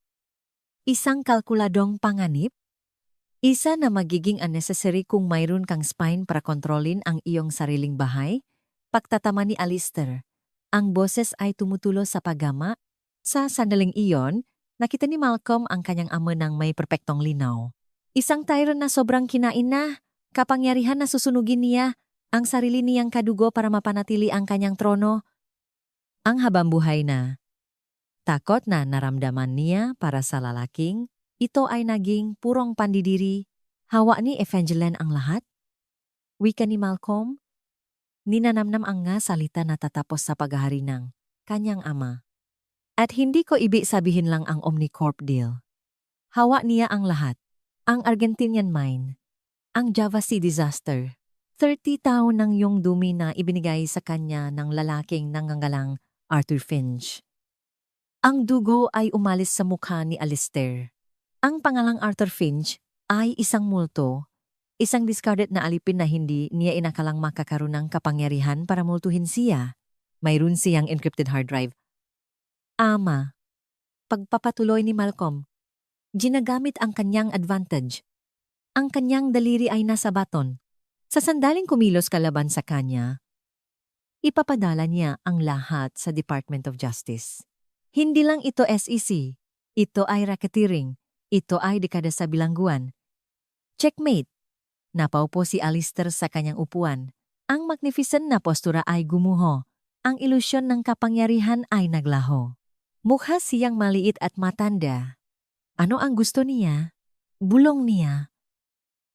Isang kalkuladong panganib? Isa na magiging unnecessary kung mayroon kang spine para kontrolin ang iyong sariling bahay? Pagtatama ni Alistair. Ang boses ay tumutulo sa paggama. Sa sandaling iyon, nakita ni Malcolm ang kanyang ama ng may perpektong linaw. Isang tyrant na sobrang kinain na, kapangyarihan na susunugin niya, ang sarili niyang kadugo para mapanatili ang kanyang trono. Ang habang buhay na. Takot na naramdaman niya para sa lalaking, ito ay naging purong pandidiri. Hawa ni Evangeline ang lahat. Wika ni Malcolm. Ninanamnam ang nga salita na tatapos sa paghahari ng kanyang ama. At hindi ko ibig sabihin lang ang Omnicorp deal. Hawa niya ang lahat. Ang Argentinian mine. Ang Java Sea disaster. 30 taon ng yung dumi na ibinigay sa kanya ng lalaking nangangalang Arthur Finch. Ang dugo ay umalis sa mukha ni Alistair. Ang pangalang Arthur Finch ay isang multo, isang discarded na alipin na hindi niya inakalang makakaroon ng kapangyarihan para multuhin siya. Mayroon siyang encrypted hard drive. Ama, pagpapatuloy ni Malcolm, ginagamit ang kanyang advantage. Ang kanyang daliri ay nasa baton. Sa sandaling kumilos kalaban sa kanya, ipapadala niya ang lahat sa Department of Justice. Hindi lang ito SEC, ito ay racketeering, ito ay dekada sa bilangguan. Checkmate! Napaupo si Alistair sa kanyang upuan. Ang magnificent na postura ay gumuho. Ang ilusyon ng kapangyarihan ay naglaho. Mukha siyang maliit at matanda. Ano ang gusto niya? Bulong niya.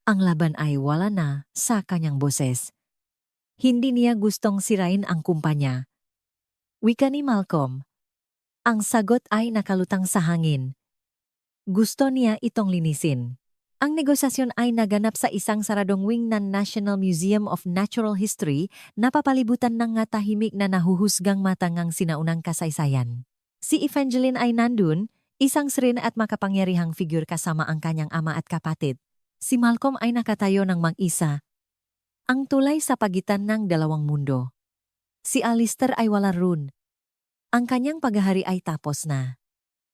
Ang laban ay wala na sa kanyang boses. Hindi niya gustong sirain ang kumpanya. Wika ni Malcolm. Ang sagot ay nakalutang sa hangin. Gusto niya itong linisin. Ang negosasyon ay naganap sa isang saradong wing ng National Museum of Natural History na papalibutan ng nga tahimik na nahuhusgang matangang sinaunang kasaysayan. Si Evangeline ay nandun, isang serena at makapangyarihang figure kasama ang kanyang ama at kapatid. Si Malcolm ay nakatayo ng mag-isa. Ang tulay sa pagitan ng dalawang mundo. Si Alistair ay wala roon. Ang kanyang paghahari ay tapos na.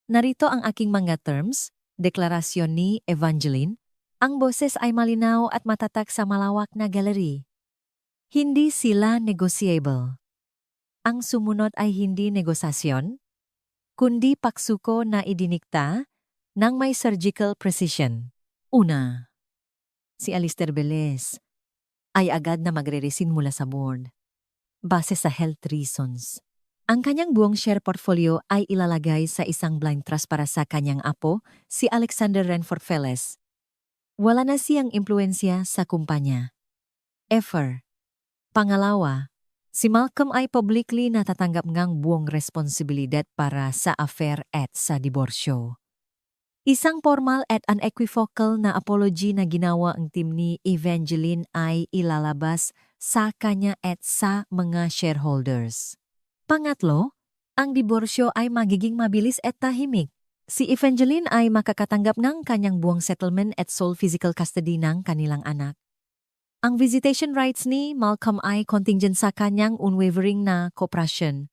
Narito ang aking mga terms, deklarasyon ni Evangeline. Ang boses ay malinaw at matatak sa malawak na galeri. Hindi sila negotiable. Ang sumunod ay hindi negosasyon, kundi paksuko na idinikta ng may surgical precision. Una, si Alistair Velez ay agad na magre-resign mula sa board. Base sa health reasons. Ang kanyang buong share portfolio ay ilalagay sa isang blind trust para sa kanyang apo, si Alexander Renford Velez. Wala na siyang impluensya sa kumpanya. Ever. Pangalawa, si Malcolm ay publicly natatanggap ngang buong responsibilidad para sa affair at sa diborsyo. Isang formal at unequivocal na apology na ginawa ang team ni Evangeline ay ilalabas sa kanya at sa mga shareholders. Pangatlo, ang diborsyo ay magiging mabilis at tahimik. Si Evangeline ay makakatanggap ng kanyang buong settlement at sole physical custody ng kanilang anak. Ang visitation rights ni Malcolm ay contingent sa kanyang unwavering na kooperasyon.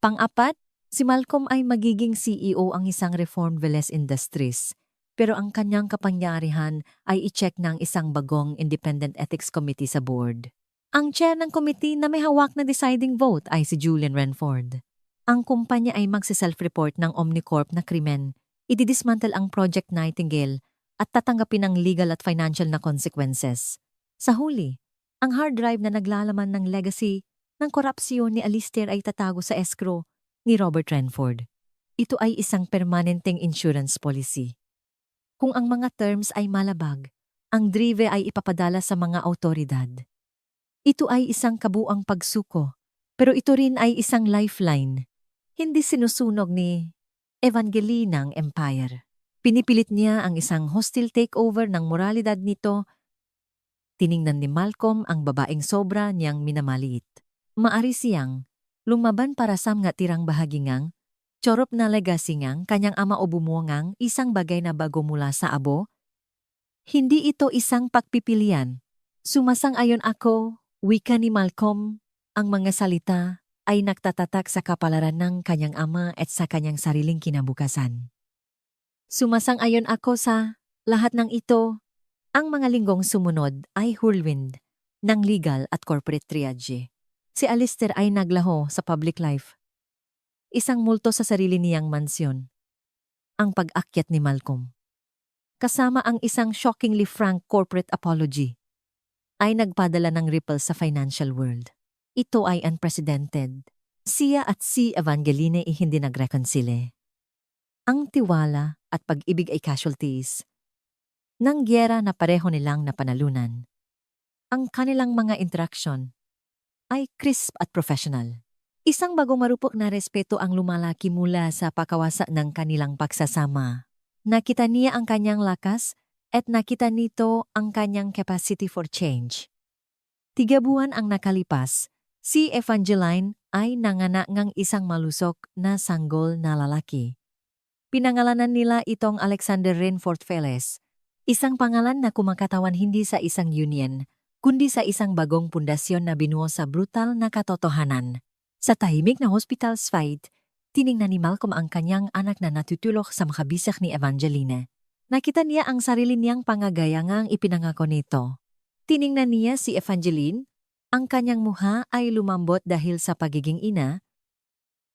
Pang-apat, si Malcolm ay magiging CEO ang isang reformed Velez Industries, pero ang kanyang kapangyarihan ay i-check ng isang bagong independent ethics committee sa board. Ang chair ng committee na may hawak na deciding vote ay si Julian Renford. Ang kumpanya ay magsiself-report ng Omnicorp na krimen, ididismantle ang Project Nightingale at tatanggapin ang legal at financial na consequences. Sa huli, ang hard drive na naglalaman ng legacy ng korupsyon ni Alistair ay tatago sa escrow ni Robert Renford. Ito ay isang permanenteng insurance policy. Kung ang mga terms ay malabag, ang drive ay ipapadala sa mga autoridad. Ito ay isang kabuang pagsuko, pero ito rin ay isang lifeline. Hindi sinusunog ni Evangeline ng empire. Pinipilit niya ang isang hostile takeover ng moralidad nito. Tiningnan ni Malcolm ang babaeng sobra niyang minamaliit. Maari siyang lumaban para sa mga tirang bahagingang, chorop na legacy ngang kanyang ama o bumuangang isang bagay na bago mula sa abo. Hindi ito isang pagpipilian. Sumasang-ayon ako, wika ni Malcolm, ang mga salita ay nagtatatak sa kapalaran ng kanyang ama at sa kanyang sariling kinabukasan. Sumasang-ayon ako sa lahat ng ito. Ang mga linggong sumunod ay whirlwind ng legal at corporate triage. Si Alistair ay naglaho sa public life. Isang multo sa sarili niyang mansyon. Ang pag-akyat ni Malcolm, kasama ang isang shockingly frank corporate apology, ay nagpadala ng ripple sa financial world. Ito ay unprecedented. Siya at si Evangeline ay hindi nagreconcile. Ang tiwala at pag-ibig ay casualties ng gyera na pareho nilang napanalunan. Ang kanilang mga interaksyon ay crisp at professional. Isang bagong marupok na respeto ang lumalaki mula sa pakawasa ng kanilang pagsasama. Nakita niya ang kanyang lakas at nakita nito ang kanyang capacity for change. 3 buwan ang nakalipas, si Evangeline ay nanganak ng isang malusok na sanggol na lalaki. Pinangalanan nila itong Alexander Renfort Feles, isang pangalan na kumakatawan hindi sa isang union, kundi sa isang bagong pundasyon na binuo sa brutal na katotohanan. Sa tahimik na hospital suite, tiningnan ni Malcolm ang kanyang anak na natutulog sa makabisak ni Evangeline. Nakita niya ang sarili niyang pangagayangang ipinangako nito. Tiningnan niya si Evangeline, ang kanyang mukha ay lumambot dahil sa pagiging ina,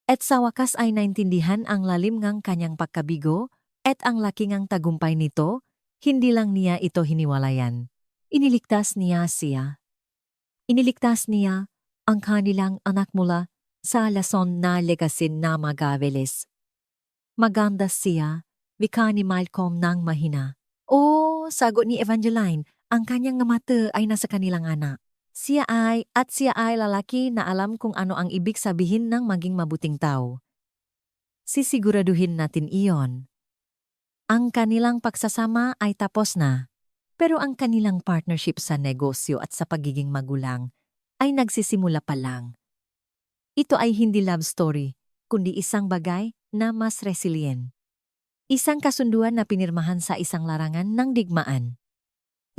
at sa wakas ay naintindihan ang lalim ng kanyang pagkabigo at ang laki ng tagumpay nito, hindi lang niya ito hiniwalayan. Iniligtas niya siya. Iniligtas niya ang kanilang anak mula sa lason na legasin na magaveles. Maganda siya, wika ni Malcolm ng mahina. Oh, sagot ni Evangeline, ang kanyang mata ay nasa kanilang anak. Siya ay lalaki na alam kung ano ang ibig sabihin ng maging mabuting tao. Sisiguraduhin natin iyon. Ang kanilang pagsasama ay tapos na, pero ang kanilang partnership sa negosyo at sa pagiging magulang ay nagsisimula pa lang. Ito ay hindi love story, kundi isang bagay na mas resilient. Isang kasunduan na pinirmahan sa isang larangan ng digmaan.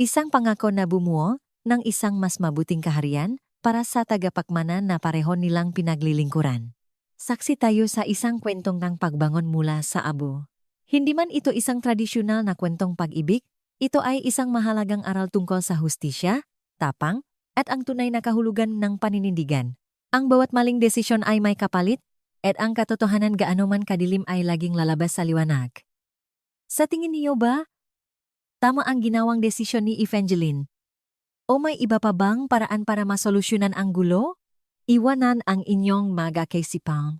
Isang pangako na bumuo ng isang mas mabuting kaharian para sa tagapagmana na pareho nilang pinaglilingkuran. Saksi tayo sa isang kwentong ng pagbangon mula sa abo. Hindi man ito isang tradisyonal na kwentong pag-ibig, ito ay isang mahalagang aral tungkol sa hustisya, tapang, at ang tunay na kahulugan ng paninindigan. Ang bawat maling desisyon ay may kapalit, at ang katotohanan gaano man kadilim ay laging lalabas sa liwanag. Sa tingin niyo ba, tama ang ginawang desisyon ni Evangeline? O may iba pa bang paraan para masolusyonan ang gulo? Iwanan ang inyong magakaisipan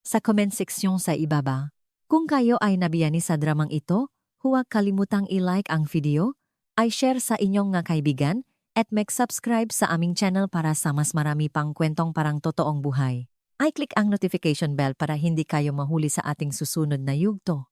sa comment section sa ibaba. Kung kayo ay nabiyani sa dramang ito, huwag kalimutang i-like ang video, i-share sa inyong nga kaibigan, at mag-subscribe sa aming channel para sa mas marami pang kwentong parang totoong buhay. I-click ang notification bell para hindi kayo mahuli sa ating susunod na yugto.